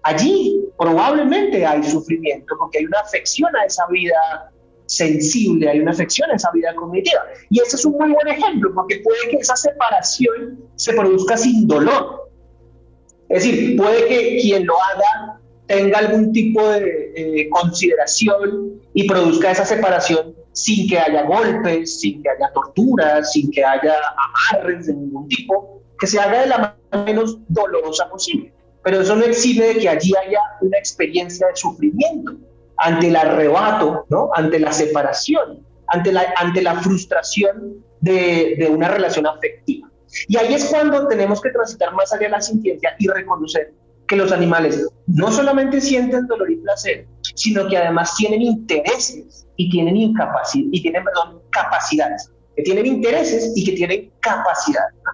Allí probablemente hay sufrimiento porque hay una afección a esa vida sensible, hay una afección a esa vida cognitiva. Y ese es un muy buen ejemplo porque puede que esa separación se produzca sin dolor. Es decir, puede que quien lo haga tenga algún tipo de consideración y produzca esa separación sin que haya golpes, sin que haya torturas, sin que haya amarres de ningún tipo, que se haga de la manera menos dolorosa posible. Pero eso no exime de que allí haya una experiencia de sufrimiento ante el arrebato, ¿no? Ante la separación, ante la frustración de una relación afectiva. Y ahí es cuando tenemos que transitar más allá de la sintiencia y reconocer que los animales no solamente sienten dolor y placer, sino que además tienen intereses y tienen capacidades, que tienen intereses y que tienen capacidades, ¿no?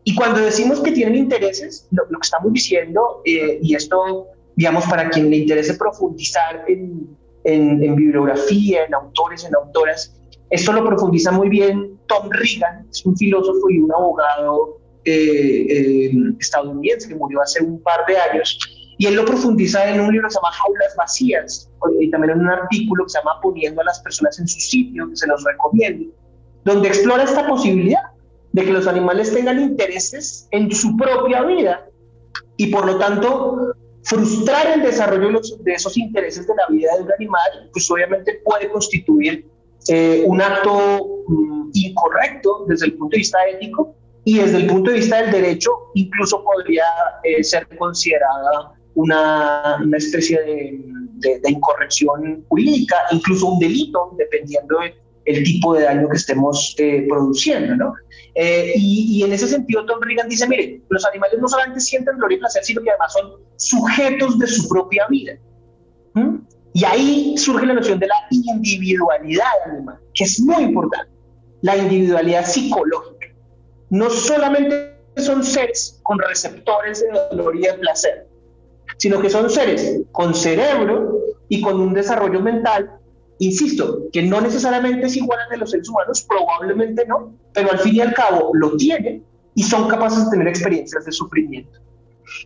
Y cuando decimos que tienen intereses, lo que estamos diciendo, y esto, digamos, para quien le interese profundizar en bibliografía, en autores, en autoras, esto lo profundiza muy bien Tom Regan, es un filósofo y un abogado estadounidense que murió hace un par de años, y él lo profundiza en un libro que se llama Jaulas Vacías, y también en un artículo que se llama Poniendo a las personas en su sitio, que se los recomiendo, donde explora esta posibilidad de que los animales tengan intereses en su propia vida y por lo tanto frustrar el desarrollo de esos intereses de la vida de un animal, pues obviamente puede constituir un acto incorrecto desde el punto de vista ético, y desde el punto de vista del derecho incluso podría ser considerada una especie de incorrección jurídica, incluso un delito, dependiendo del tipo de daño que estemos produciendo, ¿no? Y en ese sentido Tom Regan dice, mire, los animales no solamente sienten dolor y placer, sino que además son sujetos de su propia vida. Y ahí surge la noción de la individualidad animal, que es muy importante, la individualidad psicológica. No solamente son seres con receptores de dolor y de placer, sino que son seres con cerebro y con un desarrollo mental, insisto, que no necesariamente es igual al de los seres humanos, probablemente no, pero al fin y al cabo lo tienen y son capaces de tener experiencias de sufrimiento.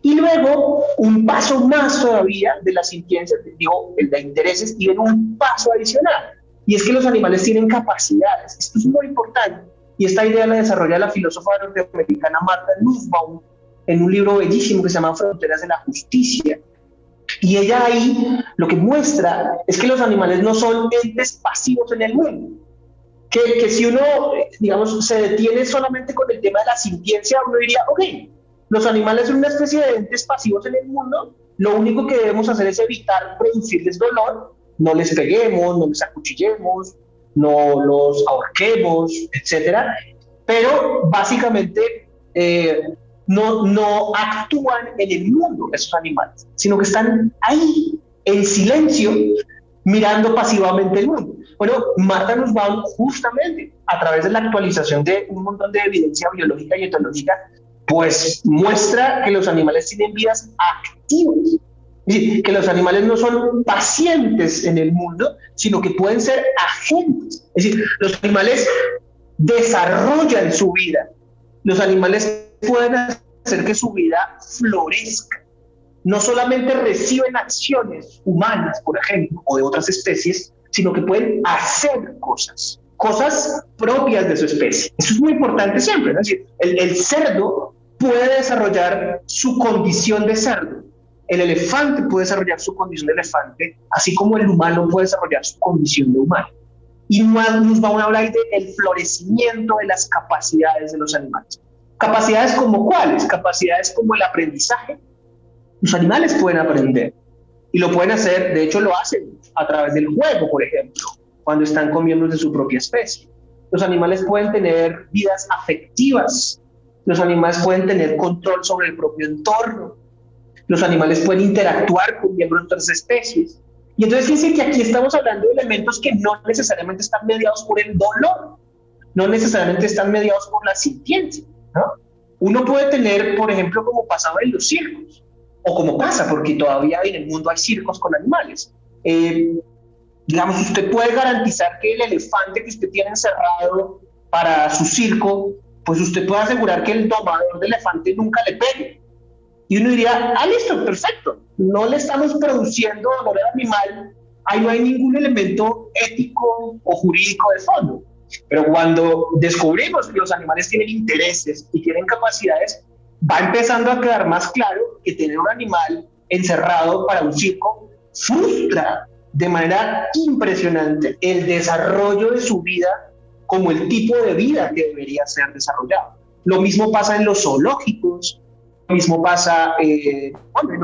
Y luego, un paso más todavía de las ciencias, digo, el de intereses, tiene un paso adicional, y es que los animales tienen capacidades. Esto es muy importante, y esta idea la desarrolla la filósofa norteamericana Martha Nussbaum en un libro bellísimo que se llama Fronteras de la Justicia. Y ella ahí lo que muestra es que los animales no son entes pasivos en el mundo, que si uno, digamos, se detiene solamente con el tema de la sintiencia, uno diría, ok, los animales son una especie de entes pasivos en el mundo, lo único que debemos hacer es evitar producirles dolor, no les peguemos, no les acuchillemos, no los ahorquemos, etcétera, pero básicamente no actúan en el mundo esos animales, sino que están ahí, en silencio, mirando pasivamente el mundo. Bueno, Martha Nussbaum justamente a través de la actualización de un montón de evidencia biológica y etológica, pues muestra que los animales tienen vidas activas. Es decir, que los animales no son pacientes en el mundo, sino que pueden ser agentes. Es decir, los animales desarrollan su vida. Los animales pueden hacer que su vida florezca. No solamente reciben acciones humanas, por ejemplo, o de otras especies, sino que pueden hacer cosas propias de su especie. Eso es muy importante siempre, ¿no? Es decir, el cerdo puede desarrollar su condición de cerdo, el elefante puede desarrollar su condición de elefante, así como el humano puede desarrollar su condición de humano. Y nos vamos a hablar del florecimiento de las capacidades de los animales. ¿Capacidades como cuáles? Capacidades como el aprendizaje. Los animales pueden aprender y lo pueden hacer, de hecho lo hacen a través del juego, por ejemplo, cuando están con miembros de su propia especie. Los animales pueden tener vidas afectivas. Los animales pueden tener control sobre el propio entorno. Los animales pueden interactuar con miembros de otras especies. Y entonces fíjense que aquí estamos hablando de elementos que no necesariamente están mediados por el dolor, no necesariamente están mediados por la sintiencia, ¿no? Uno puede tener, por ejemplo, como pasaba en los circos, o como pasa, porque todavía en el mundo hay circos con animales. Digamos, usted puede garantizar que el elefante que usted tiene encerrado para su circo, pues usted puede asegurar que el domador del elefante nunca le pegue. Y uno diría, listo, perfecto, no le estamos produciendo dolor al animal, ahí no hay ningún elemento ético o jurídico de fondo. Pero cuando descubrimos que los animales tienen intereses y tienen capacidades, va empezando a quedar más claro que tener un animal encerrado para un circo frustra de manera impresionante el desarrollo de su vida como el tipo de vida que debería ser desarrollado. Lo mismo pasa en los zoológicos, lo mismo pasa en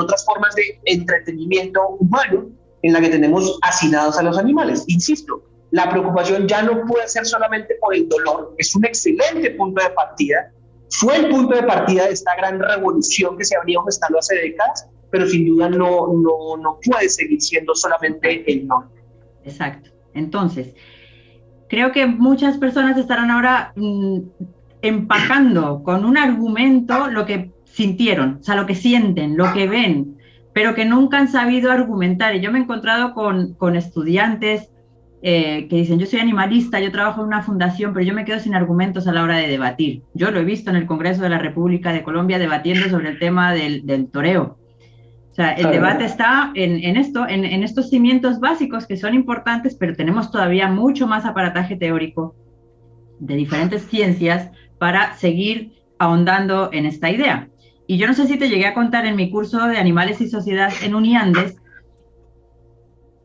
otras formas de entretenimiento humano en la que tenemos hacinados a los animales. Insisto, la preocupación ya no puede ser solamente por el dolor, es un excelente punto de partida, fue el punto de partida de esta gran revolución que se habría gestado hace décadas, pero sin duda no puede seguir siendo solamente el no. Exacto. Entonces, creo que muchas personas estarán ahora empacando con un argumento lo que sintieron, o sea, lo que sienten, lo que ven, pero que nunca han sabido argumentar. Y yo me he encontrado con estudiantes que dicen, yo soy animalista, yo trabajo en una fundación, pero yo me quedo sin argumentos a la hora de debatir. Yo lo he visto en el Congreso de la República de Colombia debatiendo sobre el tema del toreo. O sea, el debate está en estos cimientos básicos que son importantes, pero tenemos todavía mucho más aparataje teórico de diferentes ciencias para seguir ahondando en esta idea. Y yo no sé si te llegué a contar en mi curso de Animales y Sociedad en Uniandes,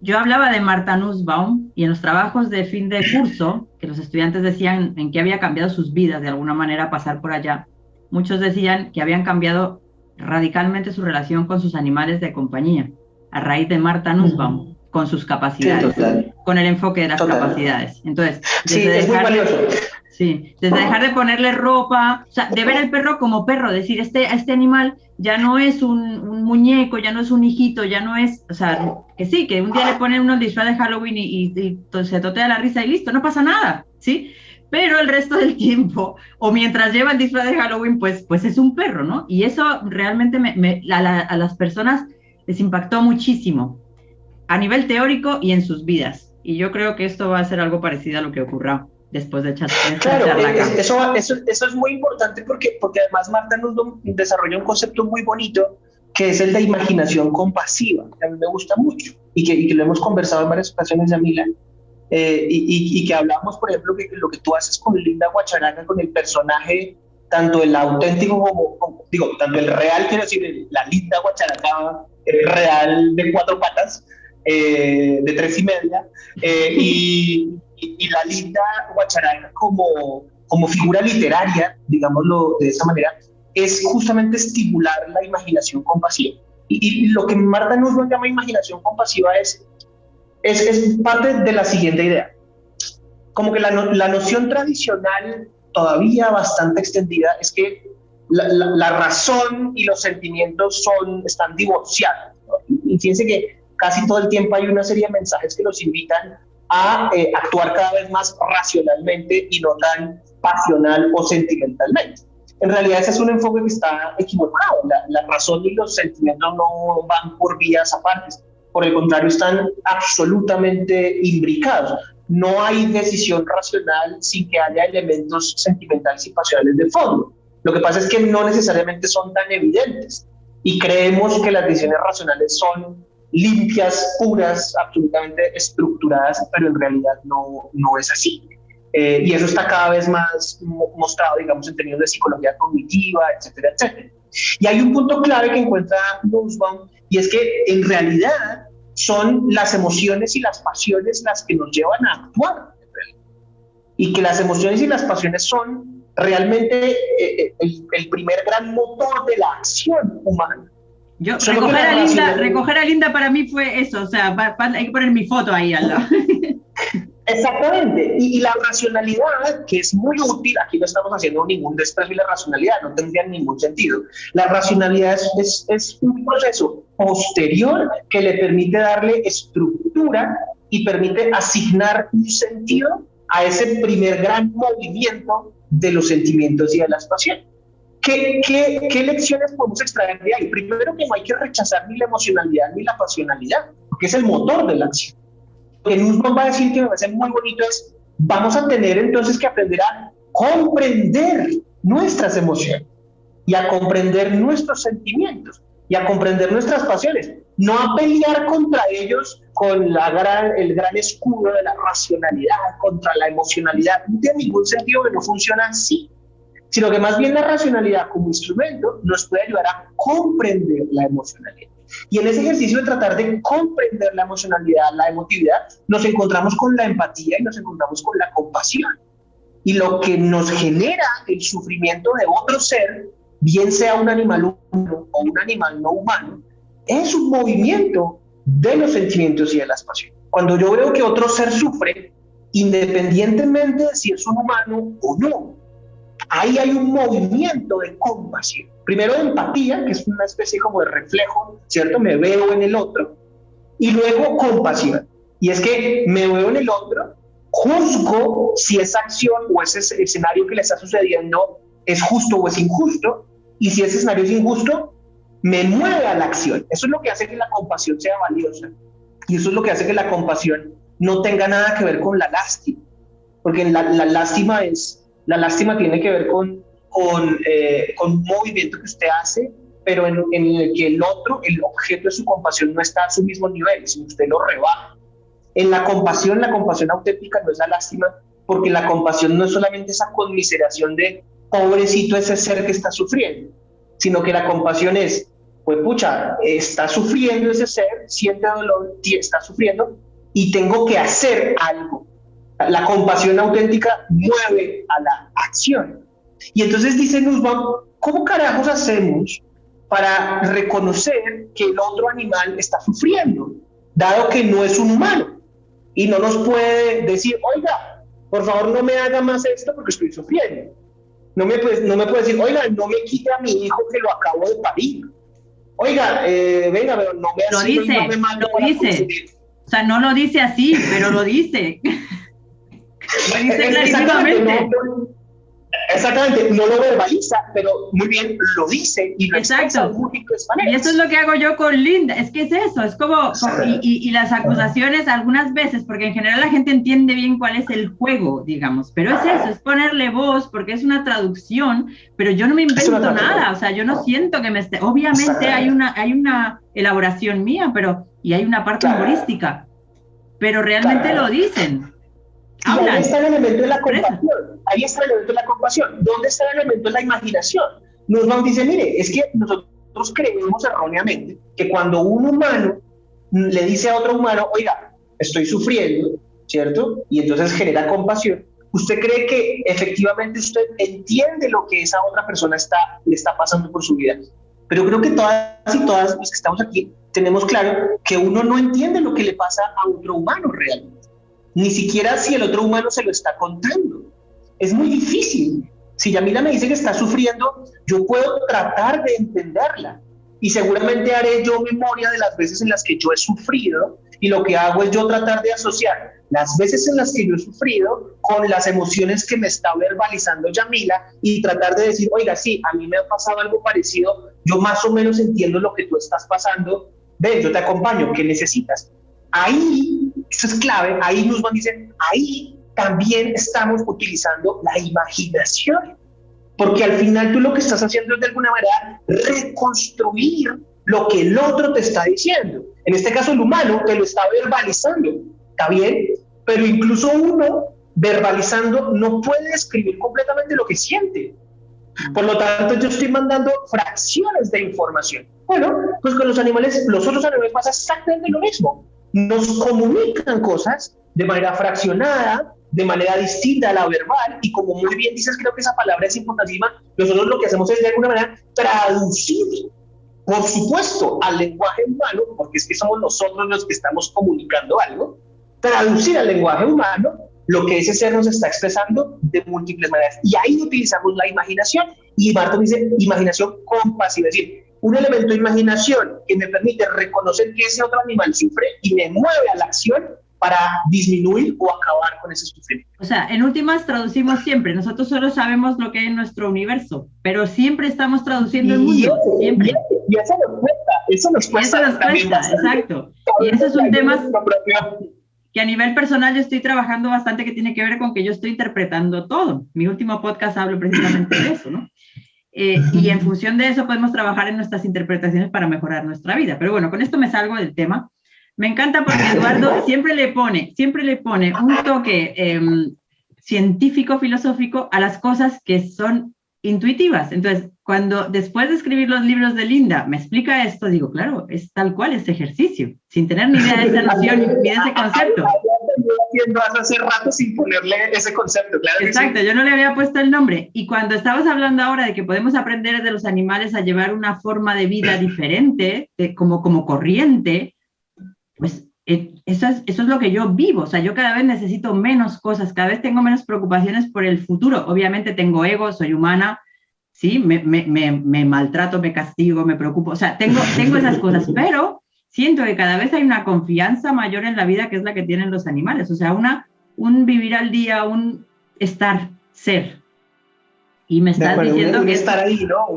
yo hablaba de Martha Nussbaum y en los trabajos de fin de curso, que los estudiantes decían en qué había cambiado sus vidas de alguna manera pasar por allá, muchos decían que habían cambiado radicalmente su relación con sus animales de compañía, a raíz de Martha Nussbaum, con sus capacidades, sí, con el enfoque de las capacidades. Entonces, sí, es muy valioso. Sí, desde dejar de ponerle ropa, o sea, de ver al perro como perro, decir, este animal ya no es un muñeco, ya no es un hijito, ya no es, o sea, que sí, que un día le ponen unos disfraz de Halloween y se totea la risa y listo, no pasa nada, ¿sí? Pero el resto del tiempo, o mientras lleva el disfraz de Halloween, pues es un perro, ¿no? Y eso realmente a las personas les impactó muchísimo, a nivel teórico y en sus vidas. Y yo creo que esto va a ser algo parecido a lo que ocurra después de esta Claro, charla acá. eso es muy importante porque además Marta nos desarrolla un concepto muy bonito que es el de imaginación compasiva, que a mí me gusta mucho y que lo hemos conversado en varias ocasiones, Yamila, y que hablamos, por ejemplo, que lo que tú haces con Linda Guacharaca, con el personaje, tanto el auténtico digo, tanto el real, quiero decir, la Linda Guacharaca real de 4 patas, de 3 y media, y la Linda Guacharaca como figura literaria, digámoslo de esa manera, es justamente estimular la imaginación compasiva. Y lo que Marta Nussbaum llama imaginación compasiva es parte de la siguiente idea. Como que la noción tradicional, todavía bastante extendida, es que la razón y los sentimientos están divorciados, ¿no? Y fíjense que casi todo el tiempo hay una serie de mensajes que nos invitan a actuar cada vez más racionalmente y no tan pasional o sentimentalmente. En realidad ese es un enfoque que está equivocado. La razón y los sentimientos no van por vías aparte. Por el contrario, están absolutamente imbricados. No hay decisión racional sin que haya elementos sentimentales y pasionales de fondo. Lo que pasa es que no necesariamente son tan evidentes y creemos que las decisiones racionales son limpias, puras, absolutamente estructuradas, pero en realidad no es así. Y eso está cada vez más mostrado, digamos, en términos de psicología cognitiva, etcétera, etcétera. Y hay un punto clave que encuentra Nussbaum, y es que en realidad son las emociones y las pasiones las que nos llevan a actuar. Y que las emociones y las pasiones son realmente el primer gran motor de la acción humana. Recoger a Linda para mí fue eso, o sea, hay que poner mi foto ahí al lado. Exactamente, y la racionalidad, que es muy útil, aquí no estamos haciendo ningún desprecio de la racionalidad, no tendría ningún sentido. La racionalidad es un proceso posterior que le permite darle estructura y permite asignar un sentido a ese primer gran movimiento de los sentimientos y de las pasiones. ¿Qué lecciones podemos extraer de ahí? Primero, que no hay que rechazar ni la emocionalidad ni la pasionalidad, porque es el motor de la acción. Lo que Nussbaum va a decir, que me parece muy bonito, es vamos a tener entonces que aprender a comprender nuestras emociones y a comprender nuestros sentimientos y a comprender nuestras pasiones, no a pelear contra ellos con el gran escudo de la racionalidad contra la emocionalidad. No tiene ningún sentido, que no funciona así, sino que más bien la racionalidad como instrumento nos puede ayudar a comprender la emocionalidad. Y en ese ejercicio de tratar de comprender la emocionalidad, la emotividad, nos encontramos con la empatía y nos encontramos con la compasión. Y lo que nos genera el sufrimiento de otro ser, bien sea un animal humano o un animal no humano, es un movimiento de los sentimientos y de las pasiones. Cuando yo veo que otro ser sufre, independientemente de si es un humano o no, ahí hay un movimiento de compasión. Primero de empatía, que es una especie como de reflejo, ¿cierto? Me veo en el otro. Y luego compasión. Y es que me veo en el otro, juzgo si esa acción o ese escenario que le está sucediendo es justo o es injusto. Y si ese escenario es injusto, me mueve a la acción. Eso es lo que hace que la compasión sea valiosa. Y eso es lo que hace que la compasión no tenga nada que ver con la lástima. Porque la lástima tiene que ver con un movimiento que usted hace, pero en el que el otro, el objeto de su compasión, no está a su mismo nivel, sino usted lo rebaja. En la compasión auténtica no es la lástima, porque la compasión no es solamente esa conmiseración de pobrecito ese ser que está sufriendo, sino que la compasión es, pues pucha, está sufriendo ese ser, siente dolor, está sufriendo, y tengo que hacer algo. La compasión auténtica mueve a la acción. Y entonces dice Nussbaum, ¿cómo carajos hacemos para reconocer que el otro animal está sufriendo, dado que no es un humano? Y no nos puede decir, oiga, por favor no me haga más esto porque estoy sufriendo. No me puede decir, oiga, no me quite a mi hijo que lo acabo de parir. Oiga, venga, pero no me así y no me mande para consumir. O sea, no lo dice así, pero lo dice. Lo dice clarísimamente. Exactamente, no lo verbaliza, pero muy bien lo dice y lo expresa de múltiples maneras. Y eso es lo que hago yo con Linda, es que es eso, es como y las acusaciones algunas veces, porque en general la gente entiende bien cuál es el juego, digamos, pero es eso, es ponerle voz, porque es una traducción, pero yo no me invento nada, o sea, yo no siento que me esté, obviamente hay una elaboración mía, y hay una parte humorística, pero realmente lo dicen. Y ahí está el elemento de la compasión. Ahí está el elemento de la compasión. ¿Dónde está el elemento de la imaginación? Nussbaum dice, mire, es que nosotros creemos erróneamente que cuando un humano le dice a otro humano, oiga, estoy sufriendo, ¿cierto? Y entonces genera compasión. ¿Usted cree que efectivamente usted entiende lo que esa otra persona le está pasando por su vida? Pero creo que todas y todas los que estamos aquí tenemos claro que uno no entiende lo que le pasa a otro humano realmente. Ni siquiera si el otro humano se lo está contando. Es muy difícil. Si Yamila me dice que está sufriendo, yo puedo tratar de entenderla. Y seguramente haré yo memoria de las veces en las que yo he sufrido, y lo que hago es yo tratar de asociar las veces en las que yo he sufrido con las emociones que me está verbalizando Yamila y tratar de decir, oiga, sí, a mí me ha pasado algo parecido, yo más o menos entiendo lo que tú estás pasando, ven, yo te acompaño, ¿qué necesitas? Ahí, eso es clave, ahí Nussbaum dice, ahí también estamos utilizando la imaginación, porque al final tú lo que estás haciendo es de alguna manera reconstruir lo que el otro te está diciendo. En este caso el humano te lo está verbalizando, ¿está bien? Pero incluso uno verbalizando no puede describir completamente lo que siente. Por lo tanto, yo estoy mandando fracciones de información. Bueno, pues con los otros animales pasa exactamente lo mismo. Nos comunican cosas de manera fraccionada, de manera distinta a la verbal, y como muy bien dices, creo que esa palabra es importantísima. Nosotros lo que hacemos es de alguna manera traducir, por supuesto, al lenguaje humano, porque es que somos nosotros los que estamos comunicando algo, traducir al lenguaje humano lo que ese ser nos está expresando de múltiples maneras. Y ahí utilizamos la imaginación, y Barton dice imaginación compasiva, es decir, un elemento de imaginación que me permite reconocer que ese otro animal sufre y me mueve a la acción para disminuir o acabar con ese sufrimiento. O sea, en últimas traducimos siempre, nosotros solo sabemos lo que hay en nuestro universo, pero siempre estamos traduciendo el mundo, siempre. Y eso nos cuesta exacto. Y eso es un tema que a nivel personal yo estoy trabajando bastante, que tiene que ver con que yo estoy interpretando todo. Mi último podcast hablo precisamente de eso, ¿no? Y en función de eso podemos trabajar en nuestras interpretaciones para mejorar nuestra vida. Pero bueno, con esto me salgo del tema. Me encanta porque Eduardo siempre le pone un toque científico, filosófico a las cosas que son intuitivas. Entonces, cuando después de escribir los libros de Linda me explica esto, digo, claro, es tal cual este ejercicio, sin tener ni idea de esa noción ni de ese concepto. Hace rato sin ponerle ese concepto, claro. Exacto, yo no le había puesto el nombre. Y cuando estabas hablando ahora de que podemos aprender de los animales a llevar una forma de vida diferente, como corriente, pues eso es lo que yo vivo. O sea, yo cada vez necesito menos cosas, cada vez tengo menos preocupaciones por el futuro. Obviamente tengo ego, soy humana, sí, me maltrato, me castigo, me preocupo. O sea, tengo esas cosas, pero siento que cada vez hay una confianza mayor en la vida, que es la que tienen los animales. O sea, un vivir al día, un ser. Y me estás diciendo que estar ahí, ¿no?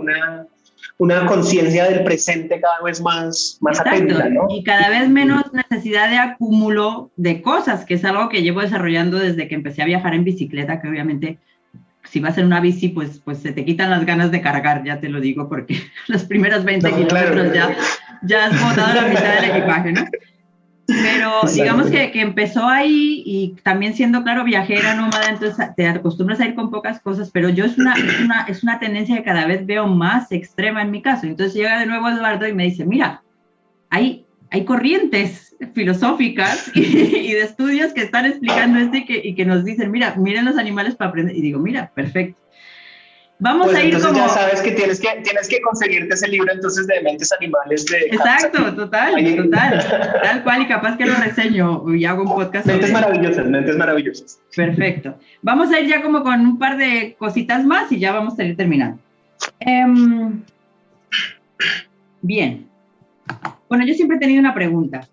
Una conciencia del presente cada vez más atenta, ¿no? Y cada vez menos necesidad de acúmulo de cosas, que es algo que llevo desarrollando desde que empecé a viajar en bicicleta, que obviamente si vas en una bici, pues se te quitan las ganas de cargar, ya te lo digo, porque los primeros 20 kilómetros ya has botado la mitad del equipaje, ¿no? Pero digamos que empezó ahí, y también siendo, claro, viajera, nómada, entonces te acostumbras a ir con pocas cosas, pero yo es una tendencia que cada vez veo más extrema en mi caso. Entonces llega de nuevo Eduardo y me dice, mira, hay corrientes filosóficas y de estudios que están explicando esto y que nos dicen, miren los animales para aprender. Y digo, mira, perfecto. Vamos pues a ir entonces como... ya sabes que tienes que conseguirte ese libro entonces de Mentes Animales de... Exacto, total, tal cual, y capaz que lo reseño y hago un podcast Mentes maravillosas, Mentes maravillosas. Perfecto. Vamos a ir ya como con un par de cositas más y ya vamos a ir terminando. Bien. Bueno, yo siempre he tenido una pregunta.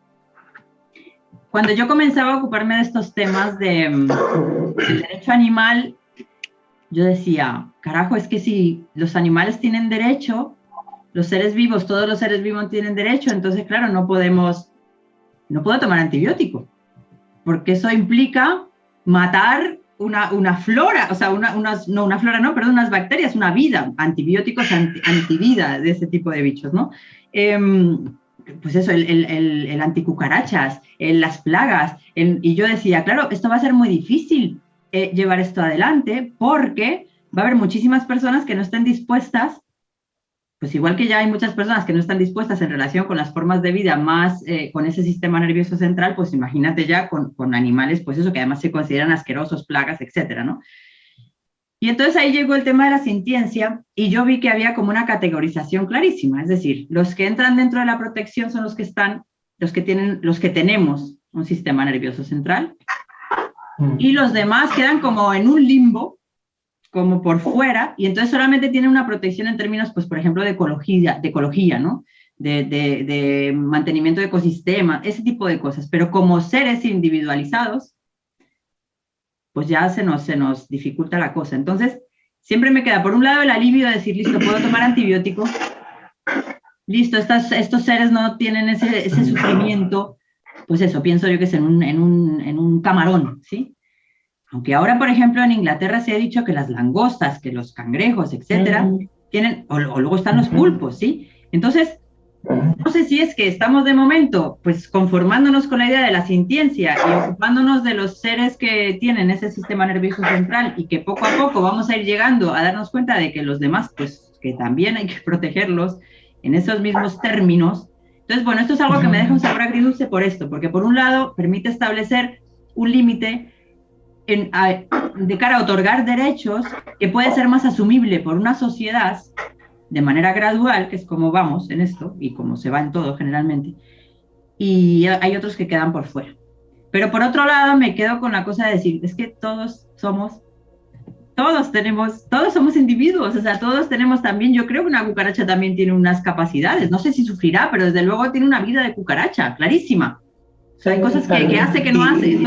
Cuando yo comenzaba a ocuparme de estos temas del derecho animal, yo decía, carajo, es que si los animales tienen derecho, los seres vivos, todos los seres vivos tienen derecho, entonces, claro, no puedo tomar antibiótico, porque eso implica matar una flora, o sea, unas bacterias, una vida, antibióticos antivida de ese tipo de bichos, ¿no? Pues eso, el anticucarachas, las plagas, y yo decía, claro, esto va a ser muy difícil llevar esto adelante, porque va a haber muchísimas personas que no estén dispuestas, pues igual que ya hay muchas personas que no están dispuestas en relación con las formas de vida más con ese sistema nervioso central, pues imagínate ya con animales, pues eso, que además se consideran asquerosos, plagas, etcétera, ¿no? Y entonces ahí llegó el tema de la sintiencia y yo vi que había como una categorización clarísima, es decir, los que entran dentro de la protección son los que tenemos un sistema nervioso central y los demás quedan como en un limbo, como por fuera, y entonces solamente tienen una protección en términos, pues por ejemplo, de ecología, ¿no? De mantenimiento de ecosistemas, ese tipo de cosas, pero como seres individualizados, pues ya se nos dificulta la cosa. Entonces, siempre me queda, por un lado, el alivio de decir, listo, puedo tomar antibiótico, listo, estos seres no tienen ese sufrimiento, pues eso, pienso yo que es en un camarón, ¿sí? Aunque ahora, por ejemplo, en Inglaterra se ha dicho que las langostas, que los cangrejos, etcétera, tienen, o luego están los pulpos, ¿sí? Entonces, no sé si es que estamos de momento pues conformándonos con la idea de la sintiencia y ocupándonos de los seres que tienen ese sistema nervioso central y que poco a poco vamos a ir llegando a darnos cuenta de que los demás pues que también hay que protegerlos en esos mismos términos. Entonces, bueno, esto es algo que me deja un sabor agridulce por esto, porque por un lado permite establecer un límite de cara a otorgar derechos que puede ser más asumible por una sociedad de manera gradual, que es como vamos en esto y como se va en todo generalmente, y hay otros que quedan por fuera. Pero por otro lado me quedo con la cosa de decir, es que todos somos individuos, o sea, todos tenemos también, yo creo que una cucaracha también tiene unas capacidades, no sé si sufrirá, pero desde luego tiene una vida de cucaracha, clarísima. O sea, hay cosas que hace que no hace.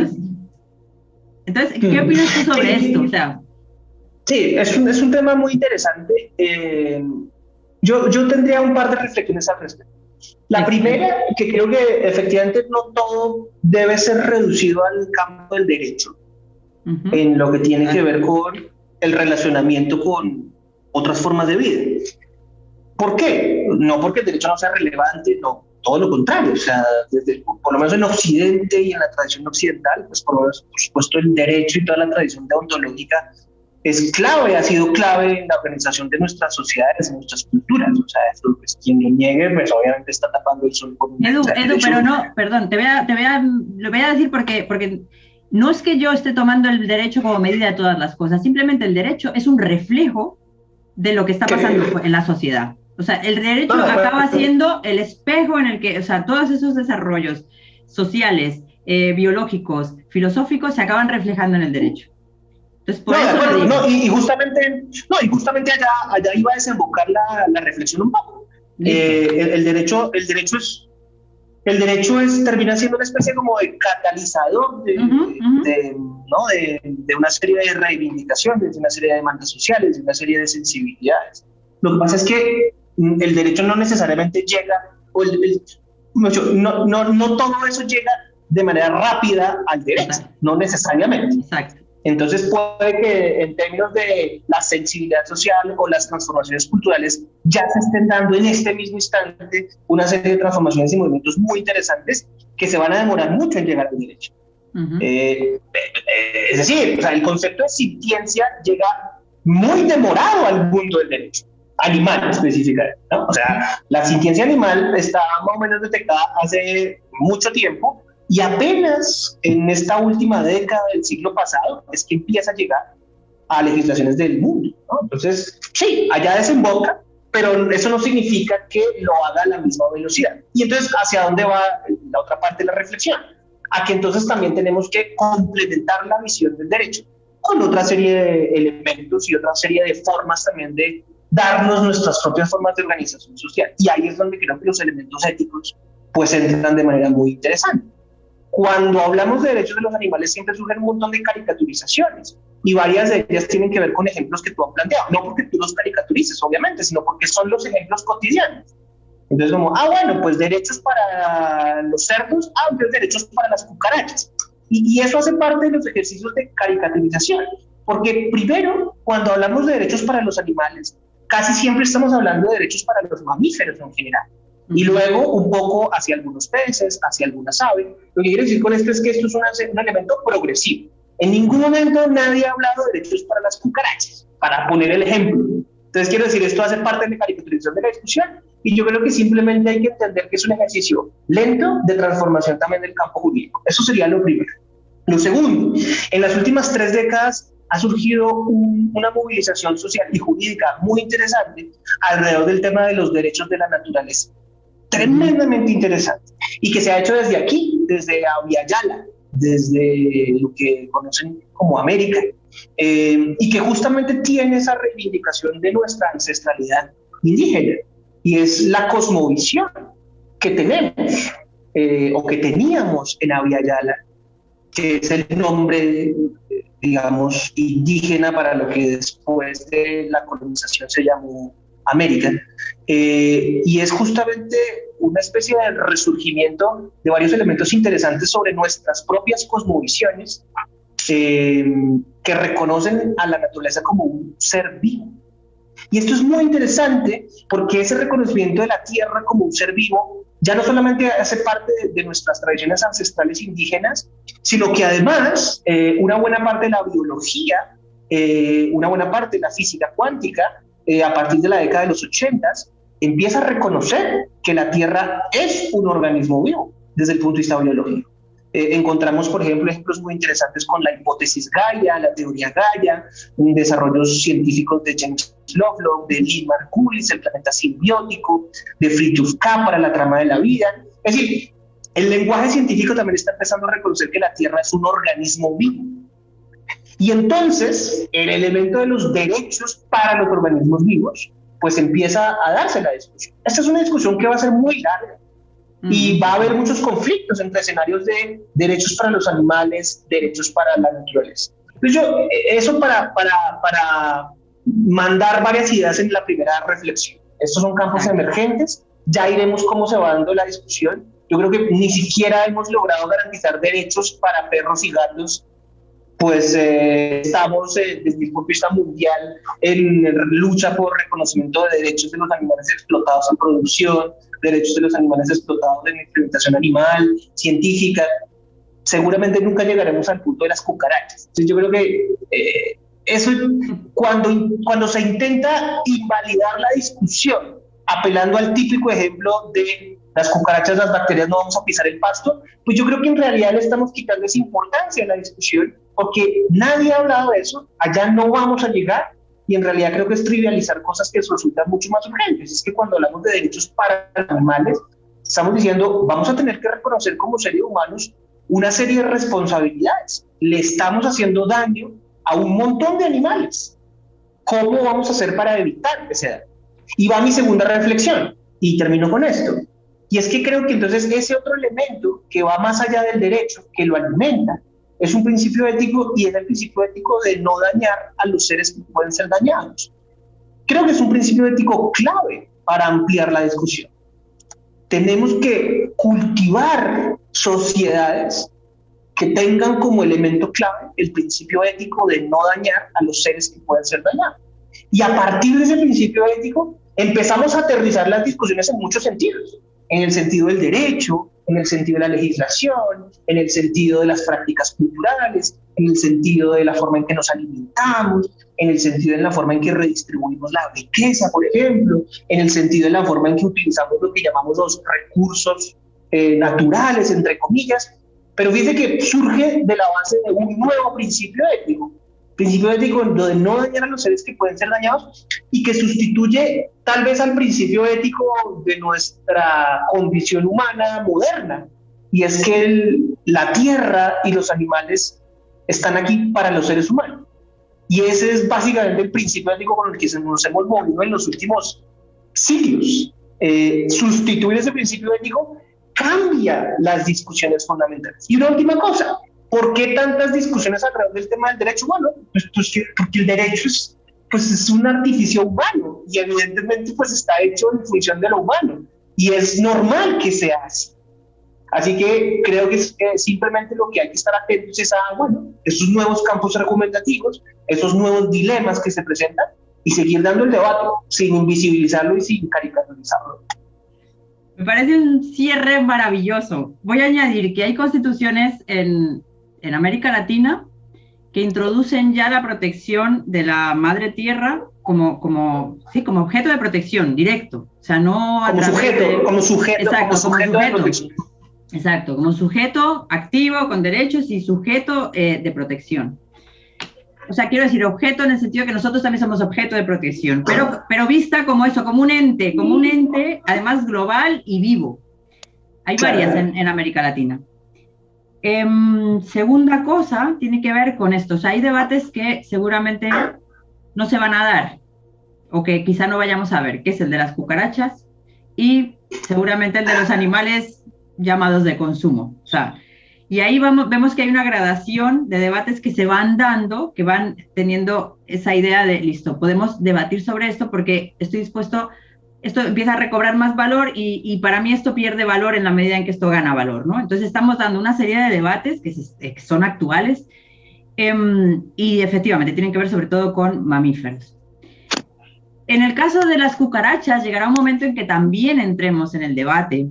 Entonces, ¿qué opinas tú sobre esto? O sea, sí, es un tema muy interesante. Yo tendría un par de reflexiones al respecto. La primera, que creo que efectivamente no todo debe ser reducido al campo del derecho, en lo que tiene que ver con el relacionamiento con otras formas de vida. ¿Por qué? No porque el derecho no sea relevante, no, todo lo contrario. O sea, por lo menos en Occidente y en la tradición occidental, pues por supuesto el derecho y toda la tradición deontológica es clave, ha sido clave en la organización de nuestras sociedades, de nuestras culturas. O sea, eso, pues, quien lo niegue, pues obviamente está tapando el sol con un Edu, pero no, perdón, lo voy a decir porque no es que yo esté tomando el derecho como medida de todas las cosas, simplemente el derecho es un reflejo de lo que está pasando en la sociedad. O sea, el derecho acaba siendo el espejo en el que, o sea, todos esos desarrollos sociales, biológicos, filosóficos se acaban reflejando en el derecho. Entonces, por eso lo digo. Y justamente allá iba a desembocar la reflexión un poco. El derecho termina siendo una especie como de catalizador de una serie de reivindicaciones, de una serie de demandas sociales, de una serie de sensibilidades. Lo que pasa es que el derecho no necesariamente llega, no todo eso llega de manera rápida al derecho, no necesariamente. Exacto. Entonces puede que en términos de la sensibilidad social o las transformaciones culturales ya se estén dando en este mismo instante una serie de transformaciones y movimientos muy interesantes que se van a demorar mucho en llegar al derecho. Es decir, o sea, el concepto de sintiencia llega muy demorado al mundo del derecho animal específicamente, ¿no? O sea, la sintiencia animal está más o menos detectada hace mucho tiempo y apenas en esta última década del siglo pasado es que empieza a llegar a legislaciones del mundo, ¿no? Entonces, sí, allá desemboca, pero eso no significa que lo haga a la misma velocidad. Y entonces, ¿hacia dónde va la otra parte de la reflexión? A que entonces también tenemos que complementar la visión del derecho con otra serie de elementos y otra serie de formas también de darnos nuestras propias formas de organización social. Y ahí es donde creo que los elementos éticos pues entran de manera muy interesante. Cuando hablamos de derechos de los animales siempre surgen un montón de caricaturizaciones y varias de ellas tienen que ver con ejemplos que tú has planteado, no porque tú los caricaturices obviamente, sino porque son los ejemplos cotidianos. Entonces como, bueno, pues derechos para los cerdos, pues derechos para las cucarachas. Y eso hace parte de los ejercicios de caricaturización, porque primero, cuando hablamos de derechos para los animales, casi siempre estamos hablando de derechos para los mamíferos en general. Y luego un poco hacia algunos peces, hacia algunas aves. Lo que quiero decir con esto es que esto es un elemento progresivo. En ningún momento nadie ha hablado de derechos para las cucarachas, para poner el ejemplo. Entonces quiero decir, esto hace parte de la caricaturización de la discusión y yo creo que simplemente hay que entender que es un ejercicio lento de transformación también del campo jurídico. Eso sería lo primero. Lo segundo, en las últimas 3 décadas ha surgido una movilización social y jurídica muy interesante alrededor del tema de los derechos de la naturaleza. Tremendamente interesante y que se ha hecho desde aquí, desde Abya-Yala, desde lo que conocen como América, y que justamente tiene esa reivindicación de nuestra ancestralidad indígena y es la cosmovisión que tenemos o que teníamos en Abya-Yala, que es el nombre, digamos, indígena para lo que después de la colonización se llamó América, y es justamente una especie de resurgimiento de varios elementos interesantes sobre nuestras propias cosmovisiones que reconocen a la naturaleza como un ser vivo. Y esto es muy interesante porque ese reconocimiento de la tierra como un ser vivo ya no solamente hace parte de nuestras tradiciones ancestrales indígenas, sino que además una buena parte de la biología, una buena parte de la física cuántica, a partir de la década de los 80, empieza a reconocer que la Tierra es un organismo vivo desde el punto de vista biológico. Encontramos, por ejemplo, ejemplos muy interesantes con la hipótesis Gaia, la teoría Gaia, desarrollos científicos de James Lovelock, de Lee Margulis, el planeta simbiótico, de Fritjof Capra, la trama de la vida. Es decir, el lenguaje científico también está empezando a reconocer que la Tierra es un organismo vivo. Y entonces, el elemento de los derechos para los organismos vivos, pues empieza a darse la discusión. Esta es una discusión que va a ser muy larga y va a haber muchos conflictos entre escenarios de derechos para los animales, derechos para la naturaleza. Entonces eso para mandar varias ideas en la primera reflexión. Estos son campos emergentes, ya iremos cómo se va dando la discusión. Yo creo que ni siquiera hemos logrado garantizar derechos para perros y gatos. Pues estamos desde el punto de vista mundial en lucha por reconocimiento de derechos de los animales explotados en producción, derechos de los animales explotados en experimentación animal, científica. Seguramente nunca llegaremos al punto de las cucarachas. Entonces yo creo que eso, cuando se intenta invalidar la discusión, apelando al típico ejemplo de las cucarachas, las bacterias, no vamos a pisar el pasto, pues yo creo que en realidad le estamos quitando esa importancia a la discusión, porque nadie ha hablado de eso, allá no vamos a llegar, y en realidad creo que es trivializar cosas que resultan mucho más urgentes. Es que cuando hablamos de derechos para animales, estamos diciendo, vamos a tener que reconocer como seres humanos una serie de responsabilidades. Le estamos haciendo daño a un montón de animales. ¿Cómo vamos a hacer para evitar que se dañe? Y va mi segunda reflexión, y termino con esto. Y es que creo que entonces ese otro elemento que va más allá del derecho, que lo alimenta, es un principio ético, y es el principio ético de no dañar a los seres que pueden ser dañados. Creo que es un principio ético clave para ampliar la discusión. Tenemos que cultivar sociedades que tengan como elemento clave el principio ético de no dañar a los seres que pueden ser dañados. Y a partir de ese principio ético empezamos a aterrizar las discusiones en muchos sentidos. En el sentido del derecho, en el sentido de la legislación, en el sentido de las prácticas culturales, en el sentido de la forma en que nos alimentamos, en el sentido de la forma en que redistribuimos la riqueza, por ejemplo, en el sentido de la forma en que utilizamos lo que llamamos los recursos naturales, entre comillas. Pero fíjese que surge de la base de un nuevo principio ético, principio ético de no dañar a los seres que pueden ser dañados y que sustituye tal vez al principio ético de nuestra condición humana moderna. Y es que la tierra y los animales están aquí para los seres humanos. Y ese es básicamente el principio ético con el que nos hemos movido en los últimos siglos. Sustituir ese principio ético cambia las discusiones fundamentales. Y una última cosa, ¿por qué tantas discusiones alrededor del tema del derecho humano? Pues porque el derecho es un artificio humano y evidentemente pues está hecho en función de lo humano y es normal que sea así. Así que creo que simplemente lo que hay que estar atentos es a, esos nuevos campos argumentativos, esos nuevos dilemas que se presentan y seguir dando el debate sin invisibilizarlo y sin caricaturizarlo. Me parece un cierre maravilloso. Voy a añadir que hay constituciones en América Latina que introducen ya la protección de la madre tierra como objeto de protección directo. O sea, no como sujeto. Exacto, como sujeto activo con derechos y sujeto de protección. O sea, quiero decir objeto en el sentido que nosotros también somos objeto de protección, pero vista como eso, como un ente además global y vivo. Hay varias en América Latina. Segunda cosa tiene que ver con esto. O sea, hay debates que seguramente no se van a dar o que quizá no vayamos a ver, que es el de las cucarachas y seguramente el de los animales llamados de consumo. O sea, y ahí vemos que hay una gradación de debates que se van dando, que van teniendo esa idea de, listo, podemos debatir sobre esto porque estoy dispuesto, esto empieza a recobrar más valor y para mí esto pierde valor en la medida en que esto gana valor, ¿no? Entonces estamos dando una serie de debates que son actuales y efectivamente tienen que ver sobre todo con mamíferos. En el caso de las cucarachas, llegará un momento en que también entremos en el debate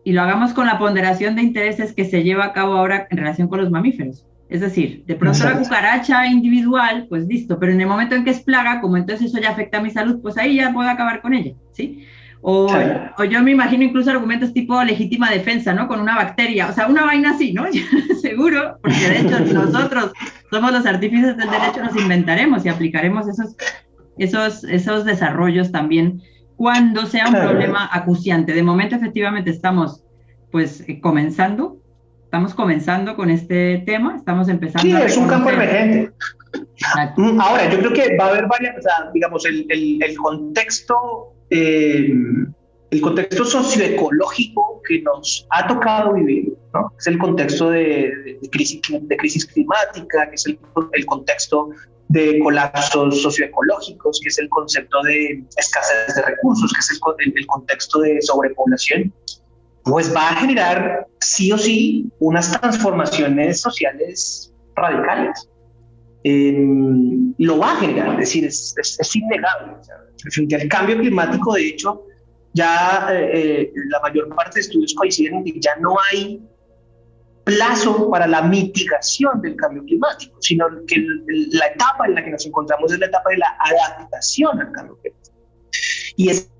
y lo hagamos con la ponderación de intereses que se lleva a cabo ahora en relación con los mamíferos. Es decir, de pronto la cucaracha individual, pues listo, pero en el momento en que es plaga, como entonces eso ya afecta a mi salud, pues ahí ya puedo acabar con ella, ¿sí? O yo me imagino incluso argumentos tipo legítima defensa, ¿no? Con una bacteria, o sea, una vaina así, ¿no? Seguro, porque de hecho nosotros somos los artífices del derecho, nos inventaremos y aplicaremos esos desarrollos también cuando sea un problema acuciante. De momento, efectivamente, estamos comenzando con este tema, estamos empezando. Sí, es un campo emergente. Exacto. Ahora, yo creo que va a haber varias, o sea, digamos, el contexto socioecológico que nos ha tocado vivir, ¿no? Es el contexto de crisis climática, que es el contexto de colapsos socioecológicos, que es el concepto de escasez de recursos, que es el contexto de sobrepoblación, pues va a generar sí o sí unas transformaciones sociales radicales. Lo va a generar, es decir, es innegable. O sea, frente al cambio climático, de hecho, ya la mayor parte de estudios coinciden en que ya no hay plazo para la mitigación del cambio climático, sino que la etapa en la que nos encontramos es la etapa de la adaptación al cambio climático. Y esta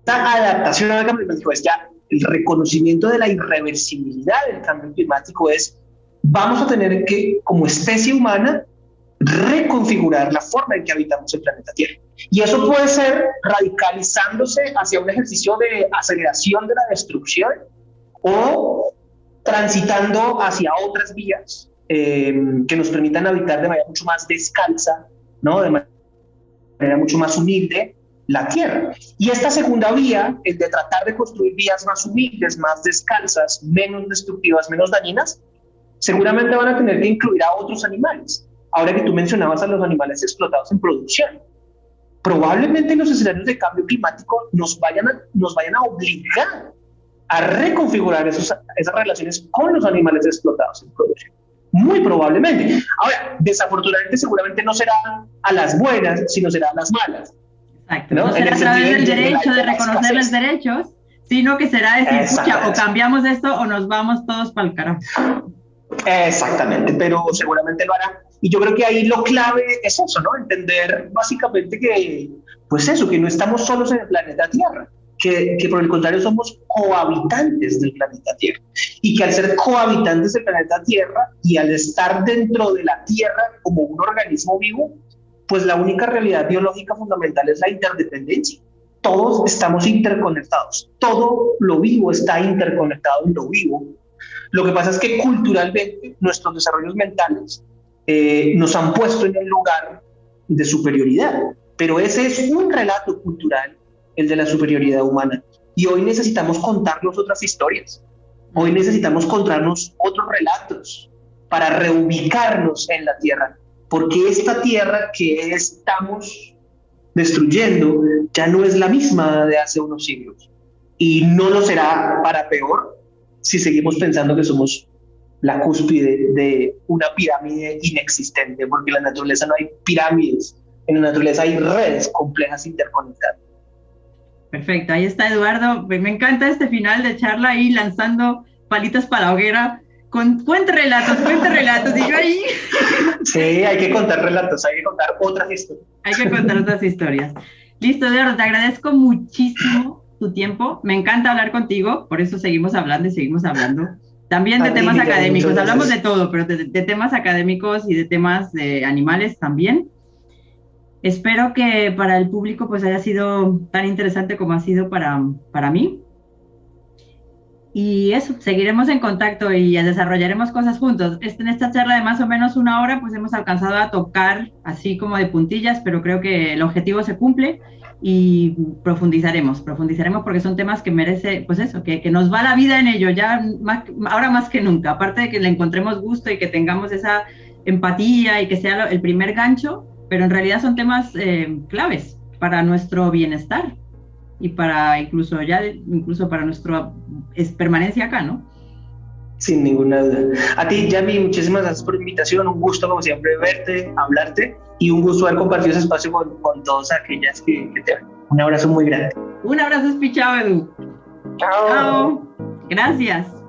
adaptación al cambio climático es ya el reconocimiento de la irreversibilidad del cambio climático, vamos a tener que, como especie humana, reconfigurar la forma en que habitamos el planeta Tierra. Y eso puede ser radicalizándose hacia un ejercicio de aceleración de la destrucción o transitando hacia otras vías que nos permitan habitar de manera mucho más descalza, ¿no? De manera mucho más humilde la Tierra. Y esta segunda vía, el de tratar de construir vías más humildes, más descalzas, menos destructivas, menos dañinas, seguramente van a tener que incluir a otros animales. Ahora que tú mencionabas a los animales explotados en producción, probablemente en los escenarios de cambio climático nos vayan a obligar a reconfigurar esas relaciones con los animales explotados en producción. Muy probablemente. Ahora, desafortunadamente, seguramente no será a las buenas, sino será a las malas. Exacto. No será a través del derecho de reconocerles derechos, sino que será decir, escucha, o cambiamos esto o nos vamos todos para el carajo. Exactamente, pero seguramente lo hará. Y yo creo que ahí lo clave es eso, ¿no? Entender básicamente que, pues eso, que no estamos solos en el planeta Tierra, que por el contrario somos cohabitantes del planeta Tierra, y que al ser cohabitantes del planeta Tierra y al estar dentro de la Tierra como un organismo vivo, pues la única realidad biológica fundamental es la interdependencia. Todos estamos interconectados, todo lo vivo está interconectado en lo vivo. Lo que pasa es que culturalmente nuestros desarrollos mentales nos han puesto en el lugar de superioridad, pero ese es un relato cultural, el de la superioridad humana, y hoy necesitamos contarnos otras historias, hoy necesitamos contarnos otros relatos para reubicarnos en la Tierra, porque esta Tierra que estamos destruyendo ya no es la misma de hace unos siglos, y no lo será para peor si seguimos pensando que somos la cúspide de una pirámide inexistente, porque en la naturaleza no hay pirámides, en la naturaleza hay redes complejas interconectadas. Perfecto, ahí está Eduardo. Me encanta este final de charla ahí lanzando palitos para la hoguera. Cuente relatos, y yo ahí. Sí, hay que contar relatos, hay que contar otras historias. Hay que contar otras historias. Listo, Eduardo, te agradezco muchísimo tu tiempo. Me encanta hablar contigo, por eso seguimos hablando y seguimos hablando. También de temas académicos, hablamos de todo, pero de temas académicos y de temas de animales también. Espero que para el público pues haya sido tan interesante como ha sido para mí. Y eso, seguiremos en contacto y desarrollaremos cosas juntos. En esta charla de más o menos 1 hora pues hemos alcanzado a tocar así como de puntillas, pero creo que el objetivo se cumple y profundizaremos porque son temas que merece, pues eso, que nos va la vida en ello, ya ahora más que nunca. Aparte de que le encontremos gusto y que tengamos esa empatía y que sea el primer gancho, pero en realidad son temas claves para nuestro bienestar y para incluso para nuestra permanencia acá, ¿no? Sin ninguna duda. A ti, Yami, muchísimas gracias por la invitación, un gusto como siempre verte, hablarte, y un gusto haber compartido ese espacio con todas aquellas que te ven. Un abrazo muy grande. Un abrazo espichado, Edu. Chao. Chao. Gracias.